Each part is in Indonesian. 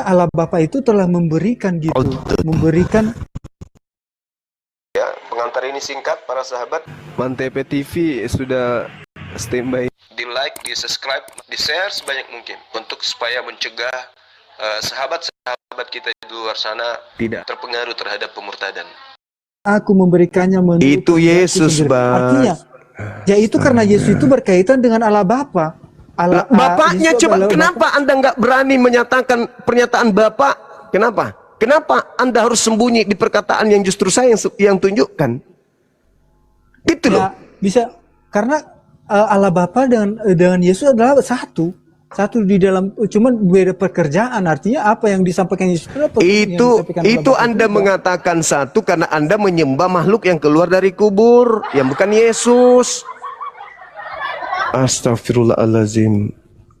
Allah Bapa itu telah memberikan gitu, memberikan. Ya, pengantar ini singkat para sahabat. Mantep TV sudah standby. Di like, di subscribe, di share sebanyak mungkin untuk supaya mencegah sahabat-sahabat kita di luar sana tidak terpengaruh terhadap pemurtadan. Aku memberikannya menurut itu Yesus, artinya, ya itu karena Yesus itu berkaitan dengan Allah Bapa. Bapaknya coba kenapa Anda nggak berani menyatakan pernyataan Bapak? Kenapa? Kenapa Anda harus sembunyi di perkataan yang justru saya yang tunjukkan? Gitu loh. Ya, bisa karena Allah Bapa dengan Yesus adalah satu di dalam, cuman beda pekerjaan. Artinya apa yang disampaikan Yesus itu Anda mengatakan satu karena Anda menyembah makhluk yang keluar dari kubur yang bukan Yesus. Astagfirullahaladzim.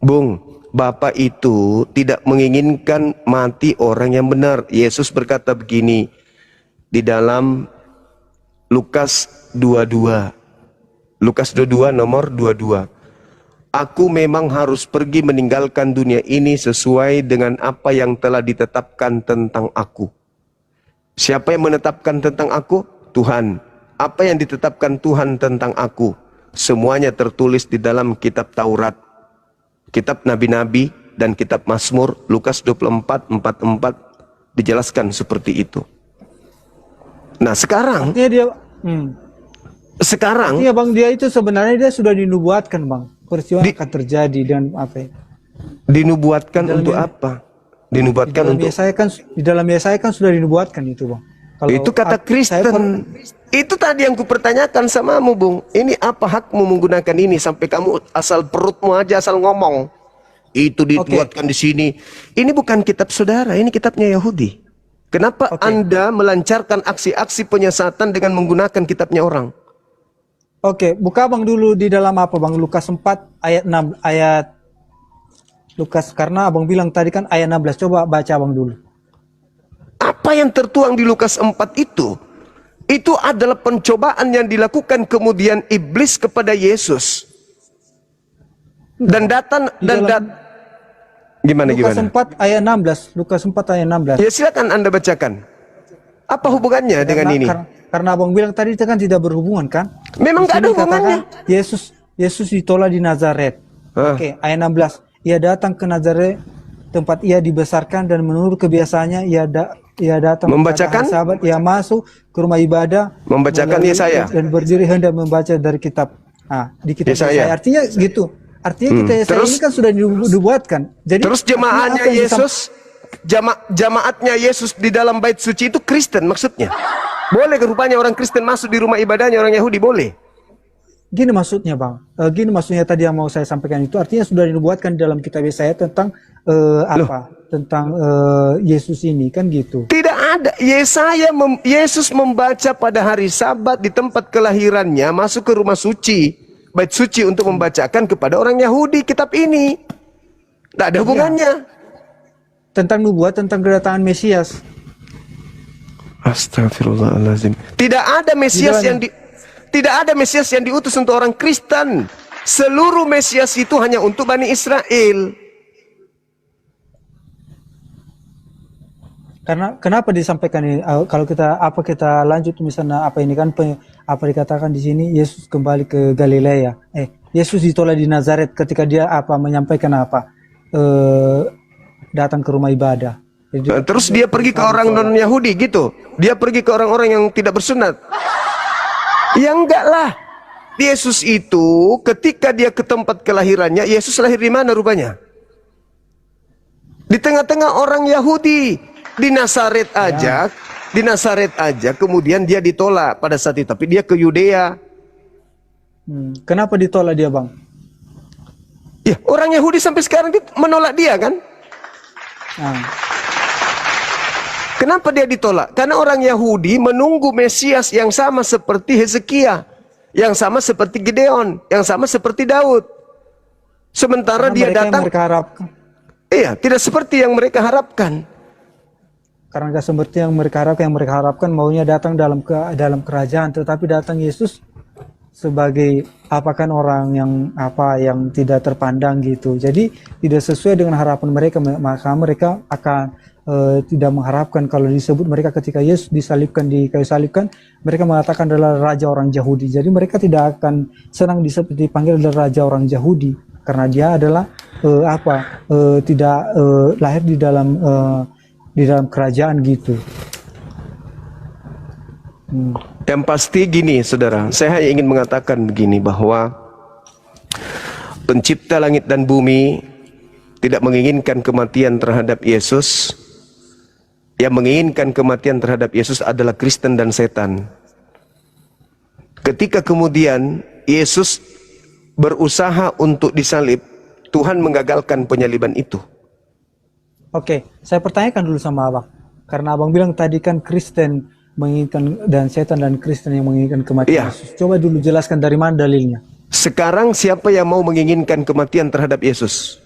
Bung, Bapak itu tidak menginginkan mati orang yang benar. Yesus berkata begini di dalam Lukas 22. Lukas 22 nomor 22. Aku memang harus pergi meninggalkan dunia ini sesuai dengan apa yang telah ditetapkan tentang aku. Siapa yang menetapkan tentang aku? Tuhan. Apa yang ditetapkan Tuhan tentang aku? Semuanya tertulis di dalam kitab Taurat, kitab Nabi-Nabi, dan kitab Mazmur. Lukas 24:44 dijelaskan seperti itu. Nah sekarang sekarang artinya Bang, dia itu sebenarnya dia sudah dinubuatkan Bang, peristiwa akan terjadi dan apa ya? Dinubuatkan untuk apa? Dinubuatkan untuk di dalam Yesaya kan sudah dinubuatkan itu Bang. Kalau itu kata Kristen. Itu tadi yang kupertanyakan samamu, Bung. Ini apa hakmu menggunakan ini sampai kamu asal perutmu aja asal ngomong. Itu dibuatkan di sini. Ini bukan kitab saudara, ini kitabnya Yahudi. Kenapa Anda melancarkan aksi-aksi penyesatan dengan menggunakan kitabnya orang? Buka Bang dulu di dalam apa Bang? Lukas 4 ayat 6 ayat Lukas, karena Abang bilang tadi kan ayat 16. Coba baca Abang dulu. Apa yang tertuang di Lukas 4 itu adalah pencobaan yang dilakukan kemudian iblis kepada Yesus. Dan gimana? Lukas 4 ayat 16. Lukas 4 ayat 16. Ya silakan Anda bacakan. Apa hubungannya dengan ini? Karena Abang bilang tadi itu kan tidak berhubungan kan? Memang tidak ada hubungannya. Yesus ditolak di Nazaret. Ayat 16. Ia datang ke Nazaret, tempat ia dibesarkan, dan menurut kebiasaannya ia datang membacakan sahabat, ia masuk ke rumah ibadah, membacakan Yesaya dan berdiri hendak membaca dari kitab. Di kitab Yesaya. Artinya gitu. Artinya kita Yesaya ini kan sudah dibuatkan. Jadi terus jemaatnya Yesus, jamaatnya Yesus di dalam bait suci itu Kristen maksudnya. Boleh rupanya orang Kristen masuk di rumah ibadahnya orang Yahudi, boleh. Gini maksudnya Bang, gini maksudnya tadi yang mau saya sampaikan itu, artinya sudah dibuatkan dalam kitab Yesaya tentang tentang Yesus ini kan gitu. Tidak ada. Yesus membaca pada hari Sabat di tempat kelahirannya, masuk ke rumah suci, bait suci untuk membacakan kepada orang Yahudi kitab ini. Tidak ada hubungannya. Tentang nubuat tentang kedatangan Mesias. Astagfirullahaladzim. Tidak ada Mesias yang diutus untuk orang Kristen. Seluruh Mesias itu hanya untuk Bani Israel. Karena kenapa disampaikan ini? Kalau kita lanjut misalnya apa ini kan apa dikatakan di sini, Yesus kembali ke Galilea. Yesus ditolak di Nazaret ketika dia menyampaikan datang ke rumah ibadah. Jadi, terus dia pergi ke orang non Yahudi gitu. Dia pergi ke orang-orang yang tidak bersunat. Ya enggak lah. Yesus itu ketika dia ke tempat kelahirannya, Yesus lahir di mana rupanya? Di tengah-tengah orang Yahudi. Di Nazaret aja, kemudian dia ditolak pada saat itu. Tapi dia ke Yudea. Kenapa ditolak dia Bang? Ya orang Yahudi sampai sekarang menolak dia kan? Kenapa dia ditolak? Karena orang Yahudi menunggu Mesias yang sama seperti Hezekia, yang sama seperti Gideon, yang sama seperti Daud. Sementara dia datang, iya, tidak seperti yang mereka harapkan. Karena gak seperti yang mereka harapkan maunya datang dalam kerajaan, tetapi datang Yesus sebagai apakan orang yang tidak terpandang gitu. Jadi tidak sesuai dengan harapan mereka, maka mereka akan tidak mengharapkan kalau disebut mereka ketika Yesus disalibkan di kayu salibkan, mereka mengatakan adalah raja orang Yahudi. Jadi mereka tidak akan senang dipanggil adalah raja orang Yahudi karena dia adalah tidak lahir di dalam kerajaan gitu. Yang pasti gini, saudara, saya hanya ingin mengatakan begini, bahwa pencipta langit dan bumi tidak menginginkan kematian terhadap Yesus. Yang menginginkan kematian terhadap Yesus adalah Kristen dan setan. Ketika kemudian Yesus berusaha untuk disalib, Tuhan mengagalkan penyaliban itu. Oke, saya pertanyakan dulu sama abang. Karena abang bilang tadi kan Kristen menginginkan dan setan dan Kristen yang menginginkan kematian Yesus. Coba dulu jelaskan dari mana dalilnya. Sekarang siapa yang mau menginginkan kematian terhadap Yesus?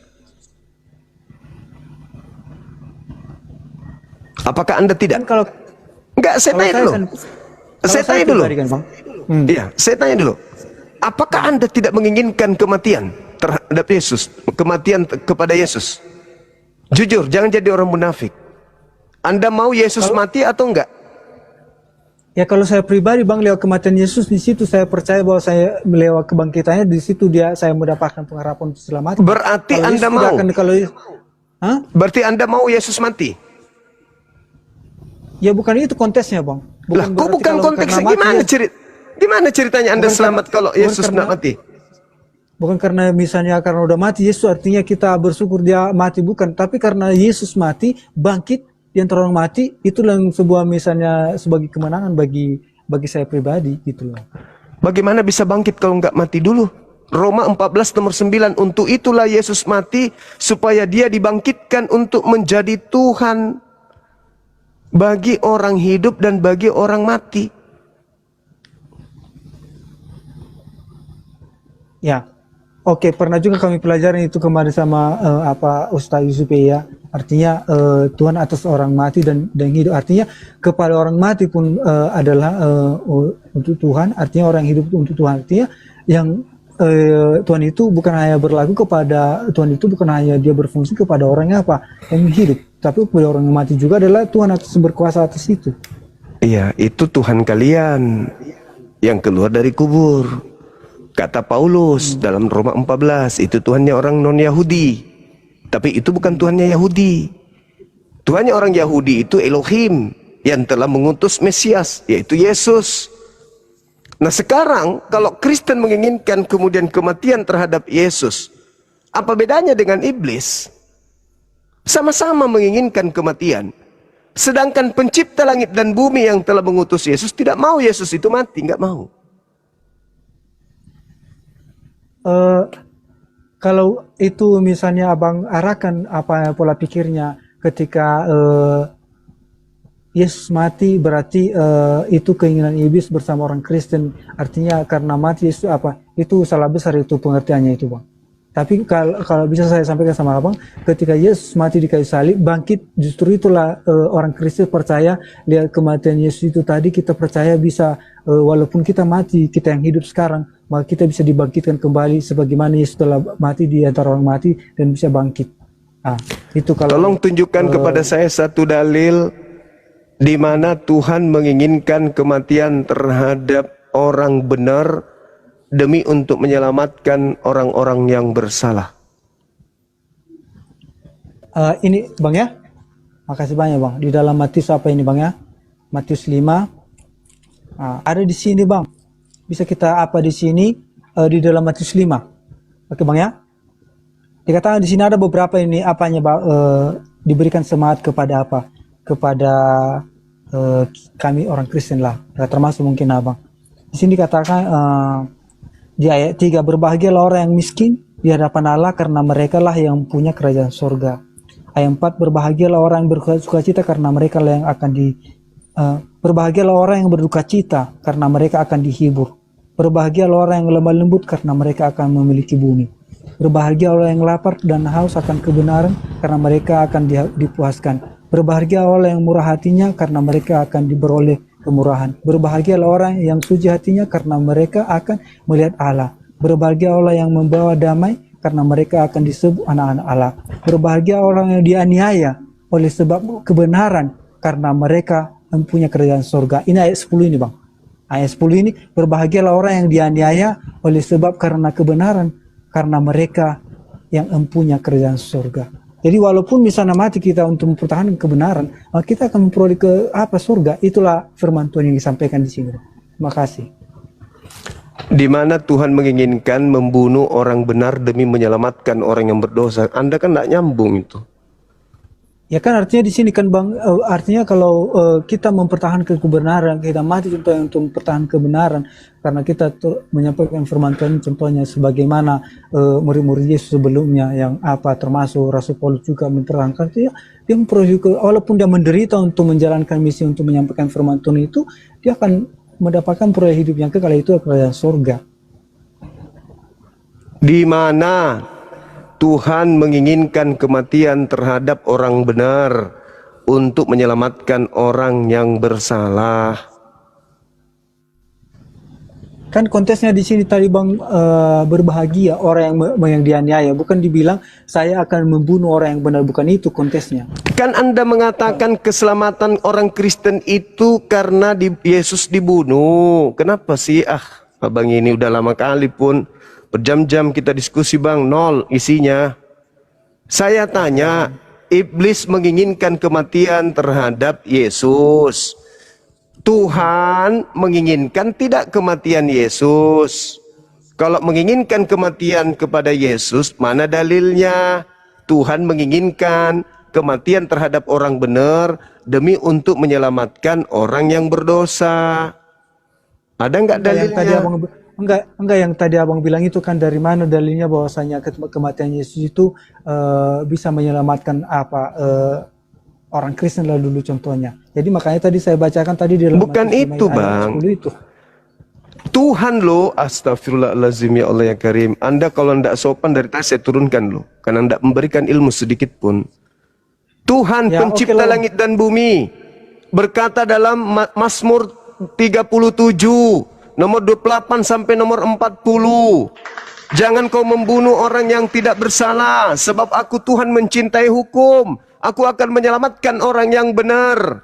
Apakah Anda tidak? Kan Enggak, saya tanya dulu. Saya tanya dulu. Kan, Bang? Iya, saya tanya dulu. Apakah Anda tidak menginginkan kematian terhadap Yesus? Kematian kepada Yesus? Jujur, jangan jadi orang munafik. Anda mau Yesus mati atau enggak? Ya kalau saya pribadi Bang, lewat kematian Yesus di situ saya percaya bahwa saya lewat kebangkitannya di situ saya mendapatkan pengharapan untuk selamat. Berarti kalau Anda mau? Hah? Berarti Anda mau Yesus mati? Ya bukan itu kontesnya Bang. Kok bukan konteksnya? Gimana ceritanya Anda selamat kalau Yesus tidak mati? Bukan karena misalnya karena udah mati Yesus artinya kita bersyukur dia mati, bukan. Tapi karena Yesus mati, bangkit di antara orang mati, itulah sebuah misalnya sebagai kemenangan bagi saya pribadi gitu loh. Bagaimana bisa bangkit kalau nggak mati dulu? Roma 14 nomor 9, untuk itulah Yesus mati supaya dia dibangkitkan untuk menjadi Tuhan bagi orang hidup dan bagi orang mati. Ya, oke, pernah juga kami pelajari itu kemarin sama Ustaz Yusuf ya. Artinya Tuhan atas orang mati dan hidup. Artinya kepada orang mati pun adalah untuk Tuhan. Artinya orang hidup untuk Tuhan. Artinya yang Tuhan itu bukan hanya berlaku kepada Tuhan itu bukan hanya dia berfungsi kepada orang yang hidup, tapi kepada orang yang mati juga adalah Tuhan atas berkuasa atas itu. Iya, itu Tuhan kalian yang keluar dari kubur. Kata Paulus dalam Roma 14, itu Tuhannya orang non-Yahudi. Tapi itu bukan Tuhannya Yahudi. Tuhannya orang Yahudi itu Elohim yang telah mengutus Mesias, yaitu Yesus. Nah sekarang kalau Kristen menginginkan kemudian kematian terhadap Yesus, apa bedanya dengan iblis? Sama-sama menginginkan kematian. Sedangkan pencipta langit dan bumi yang telah mengutus Yesus tidak mau Yesus itu mati, nggak mau. Kalau itu misalnya abang arahkan apa pola pikirnya ketika Yesus mati berarti itu keinginan iblis bersama orang Kristen. Artinya karena mati Yesus itu salah besar itu pengertiannya itu Bang. Tapi kalau bisa saya sampaikan sama abang, ketika Yesus mati di kayu salib, bangkit, justru itulah orang Kristen percaya lihat kematian Yesus itu tadi, kita percaya bisa walaupun kita mati, kita yang hidup sekarang, maka kita bisa dibangkitkan kembali sebagaimana Yesus telah mati di antara orang mati dan bisa bangkit. Itu kalau tolong tunjukkan kepada saya satu dalil di mana Tuhan menginginkan kematian terhadap orang benar demi untuk menyelamatkan orang-orang yang bersalah. Ini Bang ya, makasih banyak Bang. Di dalam Matius apa ini Bang ya? Matius 5. Ada di sini Bang. Bisa kita di sini di dalam Matius 5. Oke Bang ya. Dikatakan di sini ada beberapa ini diberikan semangat kepada kepada kami orang Kristen lah, termasuk mungkin abang. Di sini dikatakan di ayat 3, berbahagialah orang yang miskin di hadapan Allah karena mereka lah yang punya kerajaan surga. Ayat 4, berbahagialah orang yang bersuka cita karena mereka lah yang akan berbahagialah orang yang berduka cita karena mereka akan dihibur. Berbahagialah orang yang lemah lembut karena mereka akan memiliki bumi. Berbahagia orang yang lapar dan haus akan kebenaran karena mereka akan dipuaskan. Berbahagia orang yang murah hatinya karena mereka akan kemurahan. Berbahagialah orang yang suci hatinya karena mereka akan melihat Allah. Berbahagia orang yang membawa damai karena mereka akan disebut anak-anak Allah. Berbahagia orang yang dianiaya oleh sebab kebenaran karena mereka mempunyai kerajaan surga. Ini ayat 10 ini bang. Ayat 10 ini, berbahagialah orang yang dianiaya oleh sebab karena kebenaran, karena mereka yang mempunyai kerajaan surga. Jadi walaupun misalnya mati kita untuk mempertahankan kebenaran, kita akan memperoleh surga. Itulah firman Tuhan yang disampaikan di sini. Terima kasih. Di mana Tuhan menginginkan membunuh orang benar demi menyelamatkan orang yang berdosa. Anda kan tidak nyambung itu. Ya kan artinya di sini kan bang, artinya kalau kita mempertahankan kebenaran, kita mati contohnya untuk mempertahankan kebenaran, karena kita menyampaikan firman Tuhan contohnya sebagaimana murid-murid Yesus sebelumnya yang termasuk Rasul Paulus juga menerangkan itu ya, dia memperoleh walaupun dia menderita untuk menjalankan misi untuk menyampaikan firman Tuhan itu, dia akan mendapatkan peroleh hidup yang kekal, itu kerajaan surga. Di mana Tuhan menginginkan kematian terhadap orang benar untuk menyelamatkan orang yang bersalah. Kan kontesnya di sini tadi bang, berbahagia orang yang dianiaya, bukan dibilang saya akan membunuh orang yang benar, bukan itu kontesnya. Kan Anda mengatakan keselamatan orang Kristen itu karena Yesus dibunuh. Kenapa sih? Abang ini udah lama kali pun berjam-jam kita diskusi bang, nol isinya. Saya tanya, iblis menginginkan kematian terhadap Yesus. Tuhan menginginkan tidak kematian Yesus. Kalau menginginkan kematian kepada Yesus, mana dalilnya? Tuhan menginginkan kematian terhadap orang benar demi untuk menyelamatkan orang yang berdosa. Ada nggak dalilnya? Enggak, yang tadi abang bilang itu kan dari mana dalilnya bahwasanya kematian Yesus itu bisa menyelamatkan orang Kristen lah dulu contohnya. Jadi makanya tadi saya bacakan tadi di dalam bukan itu bang. Itu. Tuhan loh, astagfirullahaladzim ya Allah ya Karim. Anda kalau tidak sopan dari tadi saya turunkan loh, karena tidak memberikan ilmu sedikit pun. Tuhan ya, pencipta langit dan bumi berkata dalam Mazmur 37 nomor 28 sampai nomor 40, jangan kau membunuh orang yang tidak bersalah, sebab aku Tuhan mencintai hukum. Aku akan menyelamatkan orang yang benar.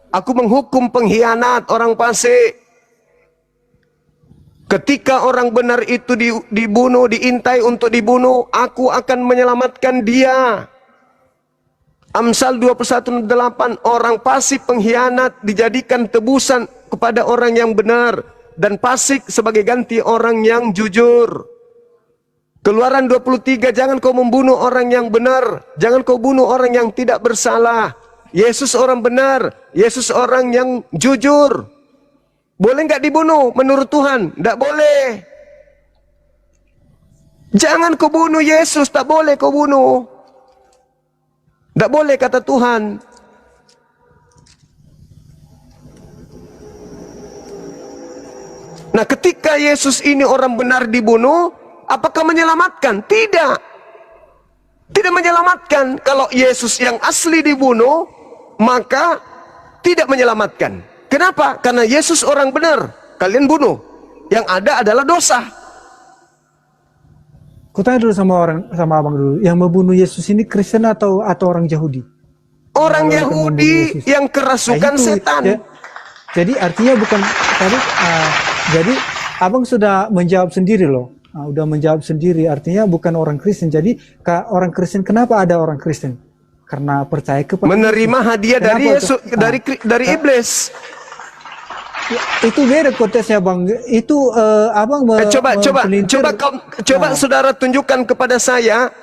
Aku menghukum pengkhianat, orang fasik. Ketika orang benar itu dibunuh, diintai untuk dibunuh, aku akan menyelamatkan dia. Amsal 21:8, orang fasik pengkhianat dijadikan tebusan kepada orang yang benar, dan fasik sebagai ganti orang yang jujur. Keluaran 23, jangan kau membunuh orang yang benar, jangan kau bunuh orang yang tidak bersalah. Yesus orang benar, Yesus orang yang jujur. Boleh nggak dibunuh menurut Tuhan? Nggak boleh. Jangan kau bunuh Yesus, tak boleh kau bunuh. Nggak boleh kata Tuhan. Nah, ketika Yesus ini orang benar dibunuh, apakah menyelamatkan? Tidak. Tidak menyelamatkan. Kalau Yesus yang asli dibunuh, maka tidak menyelamatkan. Kenapa? Karena Yesus orang benar. Kalian bunuh. Yang ada adalah dosa. Kutanya dulu sama abang dulu. Yang membunuh Yesus ini Kristen atau orang Yahudi? Orang Yahudi yang kerasukan setan. Ya, jadi artinya bukan tadi. Jadi abang sudah menjawab sendiri loh. Udah menjawab sendiri. Artinya bukan orang Kristen. Jadi orang Kristen, kenapa ada orang Kristen? Karena percaya kepada menerima Yesus. Hadiah dari Yesus, dari iblis. Ya, itu beda kontesnya bang. Itu abang coba saudara tunjukkan kepada saya.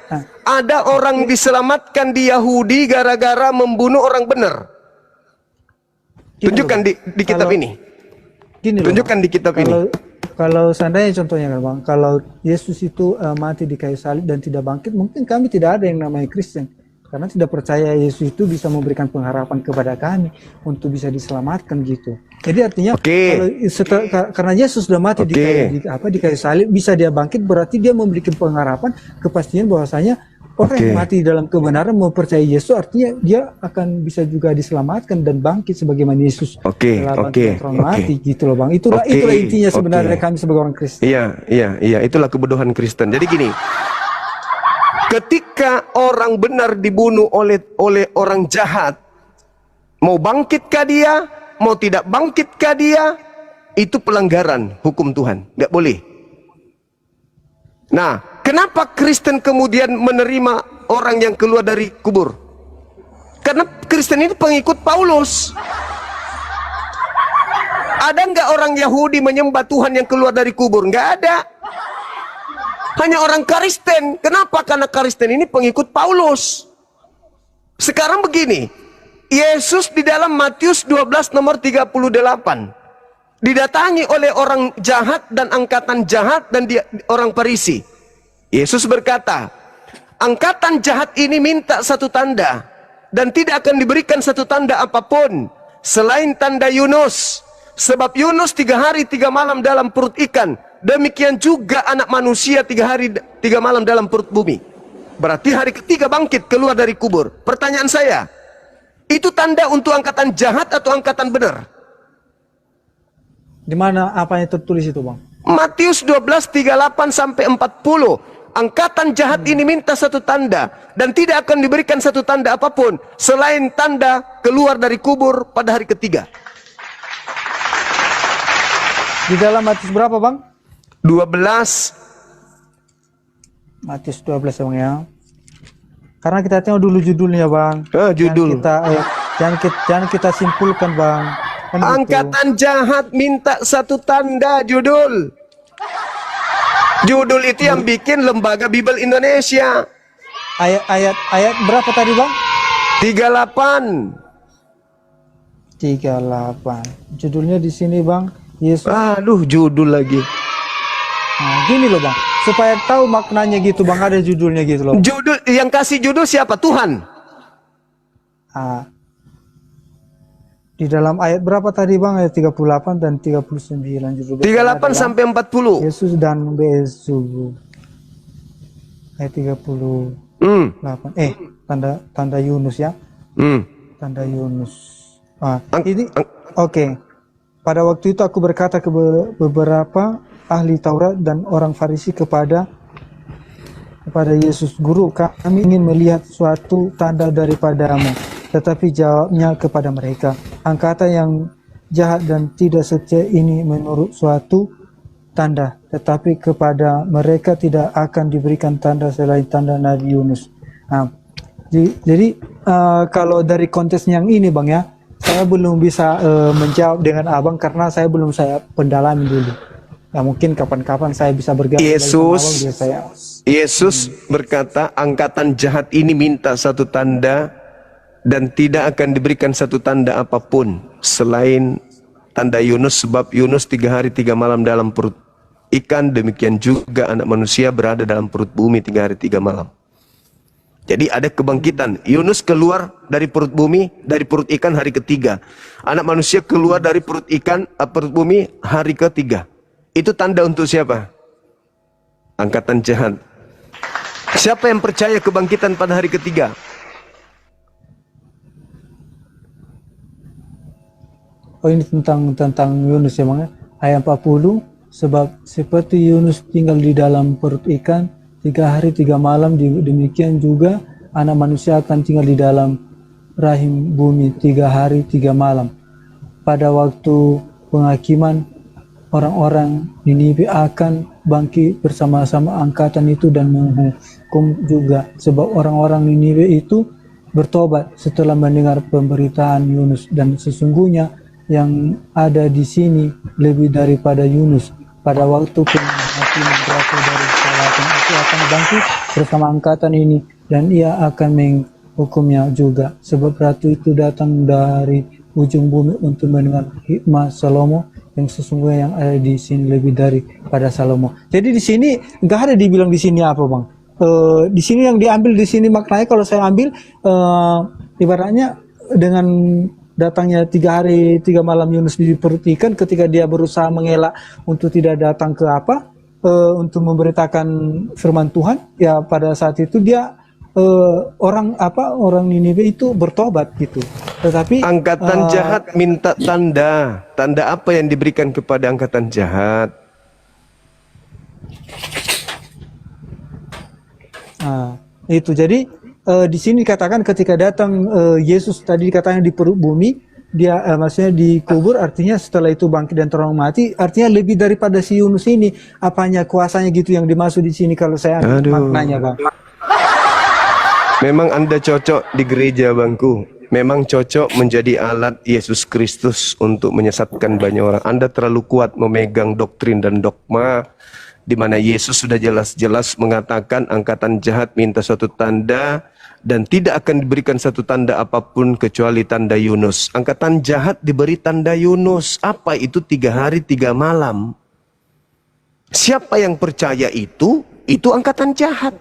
Ada orang diselamatkan di Yahudi gara-gara membunuh orang benar. Tunjukkan di kitab ini. Tunjukkan di kitab ini. Kalau seandainya contohnya kan bang, kalau Yesus itu mati di kayu salib dan tidak bangkit, mungkin kami tidak ada yang namanya Kristen. Karena tidak percaya Yesus itu bisa memberikan pengharapan kepada kami untuk bisa diselamatkan gitu. Jadi artinya karena Yesus sudah mati di kayu salib, bisa dia bangkit, berarti dia memberikan pengharapan, kepastian bahwasanya orang Oke. yang mati dalam kebenaran mempercayai Yesus artinya dia akan bisa juga diselamatkan dan bangkit sebagaimana Yesus Oke, telah oke, bangkit dari orang oke. mati gitu loh Bang. Itulah Oke, itulah intinya sebenarnya oke. kami sebagai orang Kristen. Iya, itulah kebodohan Kristen. Jadi gini, ketika orang benar dibunuh oleh orang jahat, mau bangkitkah dia, mau tidak bangkitkah dia, itu pelanggaran hukum Tuhan, nggak boleh. Nah, kenapa Kristen kemudian menerima orang yang keluar dari kubur? Karena Kristen ini pengikut Paulus. Ada nggak orang Yahudi menyembah Tuhan yang keluar dari kubur? Nggak ada. Hanya orang Kristen. Kenapa? Karena Kristen ini pengikut Paulus. Sekarang begini, Yesus di dalam Matius 12 nomor 38 didatangi oleh orang jahat dan angkatan jahat dan orang Farisi. Yesus berkata, angkatan jahat ini minta satu tanda dan tidak akan diberikan satu tanda apapun selain tanda Yunus. Sebab Yunus 3 hari 3 malam dalam perut ikan, demikian juga anak manusia 3 hari 3 malam dalam perut bumi. Berarti hari ketiga bangkit keluar dari kubur. Pertanyaan saya, itu tanda untuk angkatan jahat atau angkatan benar? Di mana apa yang tertulis itu Bang? Matius 12, 38 sampai 40. Angkatan jahat ini minta satu tanda dan tidak akan diberikan satu tanda apapun selain tanda keluar dari kubur pada hari ketiga. Di dalam Matius berapa Bang? 12. Matius 12 ya Bang ya. Karena kita tengok dulu judulnya Bang. Judul. Jangan kita simpulkan Bang. Kan gitu. Angkatan jahat minta satu tanda, judul. Judul itu yang bikin Lembaga Bible Indonesia. Ayat berapa tadi Bang? 38. 38. Judulnya di sini Bang, Yesus. Aduh, judul lagi. Nah, gini loh Bang, supaya tahu maknanya gitu Bang, ada judulnya gitu loh. Judul yang kasih judul siapa? Tuhan. Ah, di dalam ayat berapa tadi Bang? Ayat 38 dan 39 judul. 38 sampai 40. Yesus dan Beelzebul. Ayat 38. Tanda Yunus ya. Tanda Yunus. Ini oke. Pada waktu itu aku berkata ke beberapa ahli Taurat dan orang Farisi kepada Yesus, Guru, kami ingin melihat suatu tanda daripadamu. Tetapi jawabnya kepada mereka, angkatan yang jahat dan tidak setia ini menurut suatu tanda, tetapi kepada mereka tidak akan diberikan tanda selain tanda Nabi Yunus. Nah, jadi kalau dari konteks yang ini Bang ya, saya belum bisa menjawab dengan Abang karena saya belum pendalami dulu. Ya mungkin kapan-kapan saya bisa bergabung Yesus berkata, angkatan jahat ini minta satu tanda dan tidak akan diberikan satu tanda apapun selain tanda Yunus, sebab Yunus 3 hari 3 malam dalam perut ikan, demikian juga anak manusia berada dalam perut bumi 3 hari 3 malam. Jadi ada kebangkitan. Yunus keluar dari perut bumi, dari perut ikan hari ketiga. Anak manusia keluar dari perut ikan, perut bumi hari ketiga. Itu tanda untuk siapa? Angkatan jahat. Siapa yang percaya kebangkitan pada hari ketiga? Oh ini tentang Yunus ya Bang ya. Ayat 40, sebab seperti Yunus tinggal di dalam perut ikan 3 hari 3 malam, demikian juga anak manusia akan tinggal di dalam rahim bumi 3 hari 3 malam. Pada waktu penghakiman, orang-orang Niniwe akan bangkit bersama-sama angkatan itu dan menghukum juga, sebab orang-orang Niniwe itu bertobat setelah mendengar pemberitaan Yunus, dan sesungguhnya yang ada di sini lebih daripada Yunus. Pada waktu penghakiman berasal dari selatan itu akan bangkit bersama angkatan ini, dan ia akan menghukumnya juga, sebab ratu itu datang dari ujung bumi untuk mendengar hikmat Salomo, yang sesungguhnya yang ada di sini lebih daripada Salomo. Jadi di sini nggak ada dibilang di sini apa Bang. Di sini yang diambil di sini maknanya, kalau saya ambil ibaratnya dengan datangnya 3 hari 3 malam Yunus di perut ikan, ketika dia berusaha mengelak untuk tidak datang ke untuk memberitakan firman Tuhan, ya pada saat itu dia orang Niniwe itu bertobat gitu. Tetapi Angkatan jahat minta tanda. Tanda apa yang diberikan kepada angkatan jahat? Itu jadi di sini dikatakan ketika datang Yesus tadi dikatakan di perut bumi, dia maksudnya dikubur, artinya setelah itu bangkit dan terang mati, artinya lebih daripada si Yunus ini. Apanya kuasanya gitu yang dimaksud di sini kalau saya maknanya, Bang? Memang Anda cocok di gereja, Bangku. Memang cocok menjadi alat Yesus Kristus untuk menyesatkan banyak orang. Anda terlalu kuat memegang doktrin dan dogma, di mana Yesus sudah jelas-jelas mengatakan angkatan jahat minta suatu tanda, dan tidak akan diberikan satu tanda apapun kecuali tanda Yunus. Angkatan jahat diberi tanda Yunus. Apa itu 3 hari 3 malam? Siapa yang percaya itu angkatan jahat.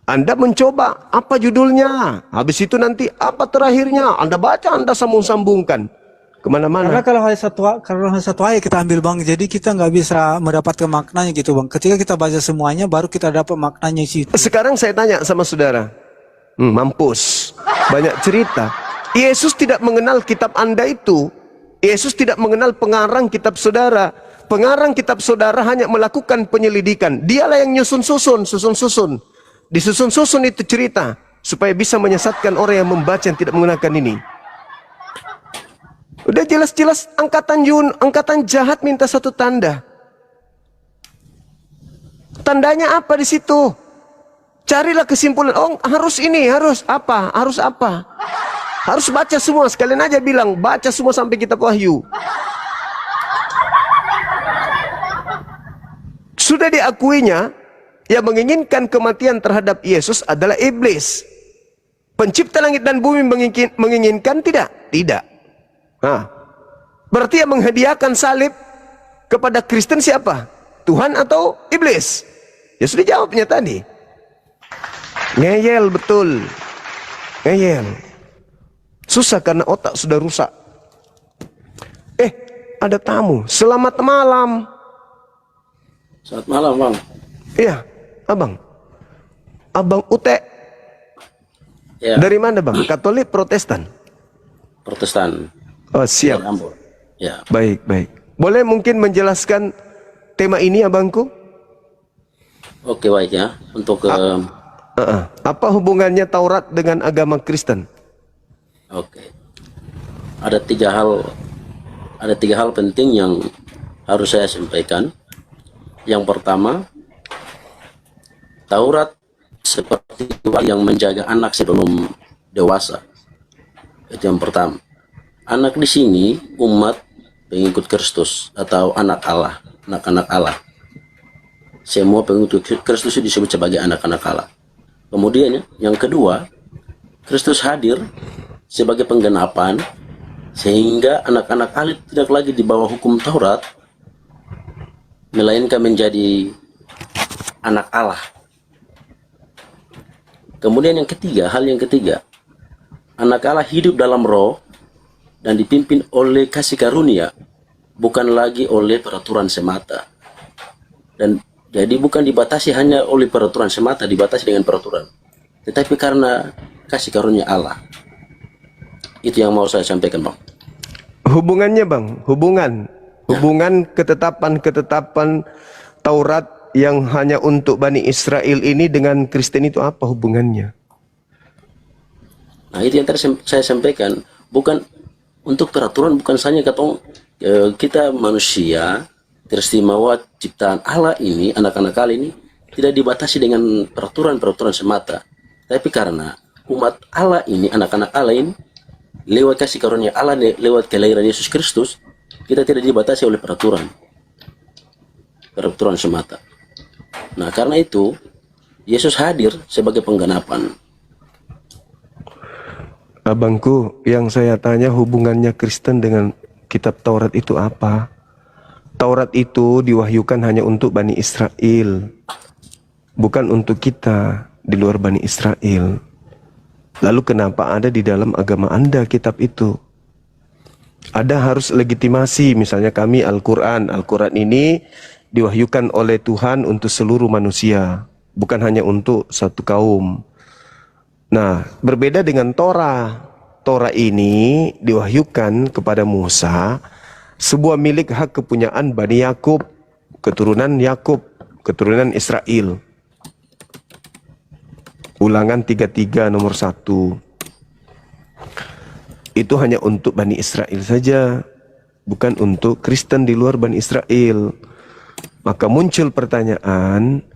Anda mencoba, apa judulnya? Habis itu nanti apa terakhirnya? Anda baca, Anda sambung-sambungkan kemana-mana. Karena kalau hanya satu ayat kita ambil, Bang, jadi kita nggak bisa mendapatkan maknanya gitu, Bang. Ketika kita baca semuanya, baru kita dapat maknanya situ. Sekarang saya tanya sama saudara, mampus, banyak cerita. Yesus tidak mengenal kitab Anda itu. Yesus tidak mengenal pengarang kitab saudara. Pengarang kitab saudara hanya melakukan penyelidikan. Dialah yang susun-susun. Disusun-susun itu cerita supaya bisa menyesatkan orang yang membaca yang tidak menggunakan ini. Udah jelas-jelas angkatan jahat minta satu tanda. Tandanya apa di situ? Carilah kesimpulan. Oh, harus ini, harus apa? Harus baca semua. Sekalian aja bilang, baca semua sampai kitab Wahyu. Sudah diakuinya, yang menginginkan kematian terhadap Yesus adalah iblis. Pencipta langit dan bumi menginginkan tidak? Tidak. Berarti yang menghadiahkan salib kepada Kristen siapa? Tuhan atau iblis? Ya sudah jawabnya tadi. Ngeyel betul. Ngeyel. Susah karena otak sudah rusak. Ada tamu. Selamat malam. Selamat malam, Bang. Iya, Abang Ute. Ya. Dari mana, Bang? Katolik, Protestan? Protestan. Oh, siap. Ya. Baik. Boleh mungkin menjelaskan tema ini, Abangku? Oke, baik ya. Untuk apa hubungannya Taurat dengan agama Kristen? Oke. Ada tiga hal penting yang harus saya sampaikan. Yang pertama, Taurat seperti yang menjaga anak sebelum dewasa. Itu yang pertama. Anak di sini umat pengikut Kristus atau anak Allah, anak-anak Allah. Semua pengikut Kristus disebut sebagai anak-anak Allah. Kemudian yang kedua, Kristus hadir sebagai penggenapan sehingga anak-anak Allah tidak lagi di bawah hukum Taurat, melainkan menjadi anak Allah. Kemudian hal yang ketiga, anak Allah hidup dalam roh dan dipimpin oleh kasih karunia, bukan lagi oleh peraturan semata. Dan jadi bukan dibatasi hanya oleh peraturan semata, dibatasi dengan peraturan, tetapi karena kasih karunia Allah. Itu yang mau saya sampaikan, Bang. Hubungannya, Bang, hubungan ketetapan Taurat yang hanya untuk Bani Israel ini dengan Kristen itu apa hubungannya? Nah, itu yang tadi saya sampaikan. Bukan untuk peraturan, bukan saja kita manusia teristimewa ciptaan Allah ini, anak-anak Allah ini tidak dibatasi dengan peraturan-peraturan semata. Tapi karena umat Allah ini, anak-anak Allah ini, lewat kasih karunia Allah, lewat kelahiran Yesus Kristus, kita tidak dibatasi oleh peraturan semata. Nah, karena itu Yesus hadir sebagai penggenapan. Abangku, yang saya tanya hubungannya Kristen dengan kitab Taurat itu apa? Taurat itu diwahyukan hanya untuk Bani Israel, bukan untuk kita di luar Bani Israel. Lalu kenapa ada di dalam agama Anda kitab itu? Ada harus legitimasi, misalnya kami Al-Quran ini diwahyukan oleh Tuhan untuk seluruh manusia, bukan hanya untuk satu kaum. Nah, berbeda dengan Torah. Torah ini diwahyukan kepada Musa, sebuah milik hak kepunyaan Bani Yakub, keturunan Yakub, keturunan Israel. Ulangan 33 nomor 1. Itu hanya untuk Bani Israel saja, bukan untuk Kristen di luar Bani Israel. Maka muncul pertanyaan,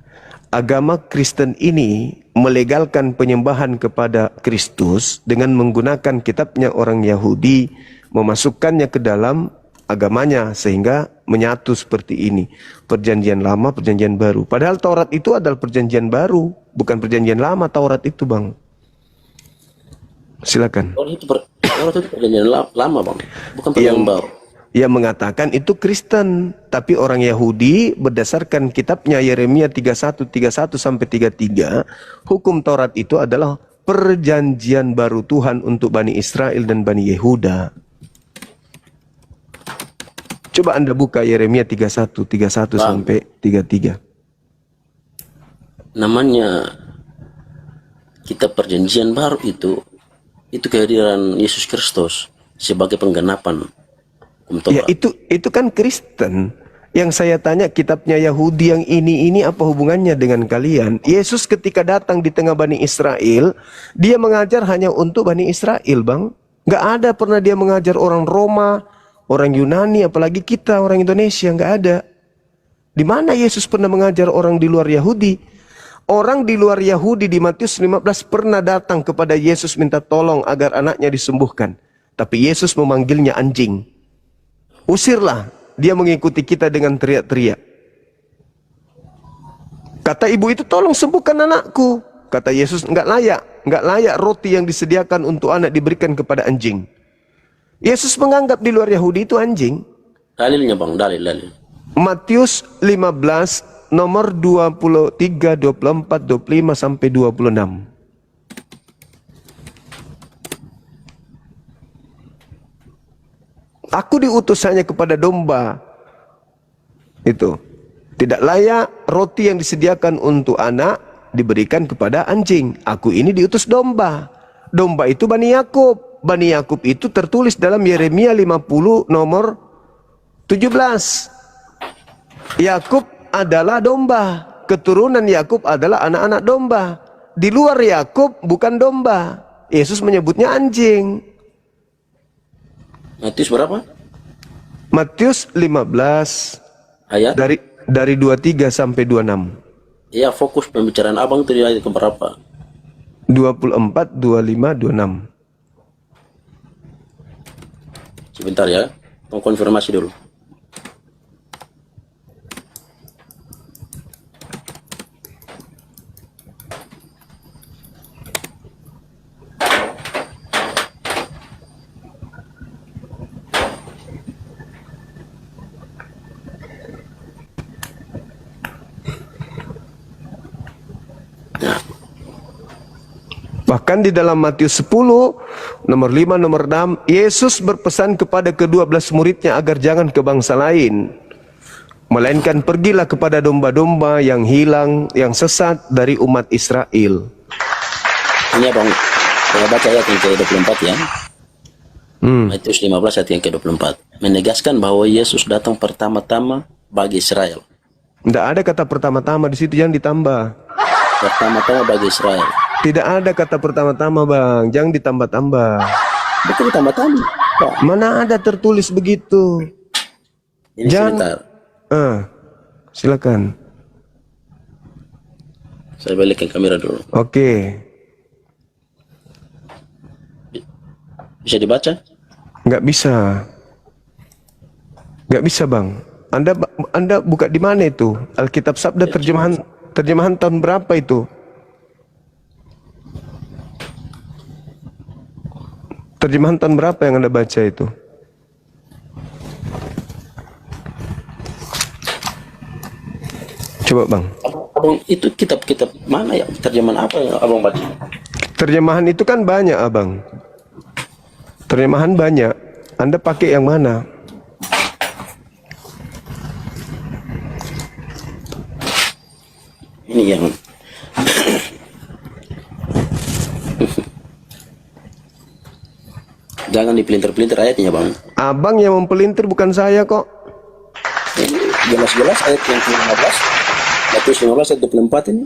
agama Kristen ini melegalkan penyembahan kepada Kristus dengan menggunakan kitabnya orang Yahudi, memasukkannya ke dalam agamanya sehingga menyatu seperti ini. Perjanjian lama, perjanjian baru. Padahal Taurat itu adalah perjanjian baru, bukan perjanjian lama Taurat itu, Bang. Silakan. Taurat itu perjanjian lama, Bang. Bukan perjanjian baru. Yang mengatakan itu Kristen, tapi orang Yahudi berdasarkan kitabnya Yeremia 31 sampai 33, hukum Taurat itu adalah perjanjian baru Tuhan untuk Bani Israel dan Bani Yehuda. Coba Anda buka Yeremia 31 sampai 33. Namanya kitab perjanjian baru itu kehadiran Yesus Kristus sebagai penggenapan hukum Ya, Taurat. itu kan Kristen. Yang saya tanya, kitabnya Yahudi yang ini apa hubungannya dengan kalian? Yesus ketika datang di tengah Bani Israel, dia mengajar hanya untuk Bani Israel, Bang. Nggak ada pernah dia mengajar orang Roma, orang Yunani, apalagi kita orang Indonesia, nggak ada. Di mana Yesus pernah mengajar orang di luar Yahudi? Orang di luar Yahudi di Matius 15 pernah datang kepada Yesus minta tolong agar anaknya disembuhkan. Tapi Yesus memanggilnya anjing. Usirlah, dia mengikuti kita dengan teriak-teriak. Kata ibu itu, tolong sembuhkan anakku. Kata Yesus, enggak layak roti yang disediakan untuk anak diberikan kepada anjing. Yesus menganggap di luar Yahudi itu anjing. Dalilnya, Bang, dalil. Matius 15 nomor 23, 24, 25 sampai 26. Aku diutus hanya kepada domba. Itu. Tidak layak roti yang disediakan untuk anak diberikan kepada anjing. Aku ini diutus domba. Domba itu Bani Yakub. Bani Yakub itu tertulis dalam Yeremia 50 nomor 17. Yakub adalah domba. Keturunan Yakub adalah anak-anak domba. Di luar Yakub bukan domba. Yesus menyebutnya anjing. Matius berapa? Matius 15 Ayat? dari 23 sampai 26. Ya, fokus pembicaraan Abang itu di ayat keberapa? 24, 25, 26. Sebentar ya, mau konfirmasi dulu. Bahkan di dalam Matius 10, nomor 5, nomor 6, Yesus berpesan kepada ke-12 muridnya agar jangan ke bangsa lain, melainkan pergilah kepada domba-domba yang hilang, yang sesat dari umat Israel. Ini Abang, saya baca ayat yang ke-24 ya. Matius 15 ayat yang ke-24. Menegaskan bahwa Yesus datang pertama-tama bagi Israel. Tidak ada kata pertama-tama di situ, jangan ditambah. Pertama-tama bagi Israel. Tidak ada kata pertama-tama, Bang. Jangan ditambah-tambah. Betul ditambah-tambah. Pak. Mana ada tertulis begitu? Ini Jangan. sebentar. Silakan. Saya balikkan kamera dulu. Oke. Bisa dibaca? Nggak bisa. Nggak bisa, Bang. Anda buka di mana itu? Alkitab Sabda terjemahan tahun berapa itu? Terjemahan tahun berapa yang Anda baca itu? Coba, Bang. Abang, itu kitab-kitab mana ya? Terjemahan apa yang Abang baca? Terjemahan itu kan banyak, Abang. Terjemahan banyak. Anda pakai yang mana? Ini yang jangan dipelintir-pelintir ayatnya, Bang. Abang yang mempelintir, bukan saya kok. Ini jelas-jelas ayat yang ke-15, Matius 15 ayat 24 ini.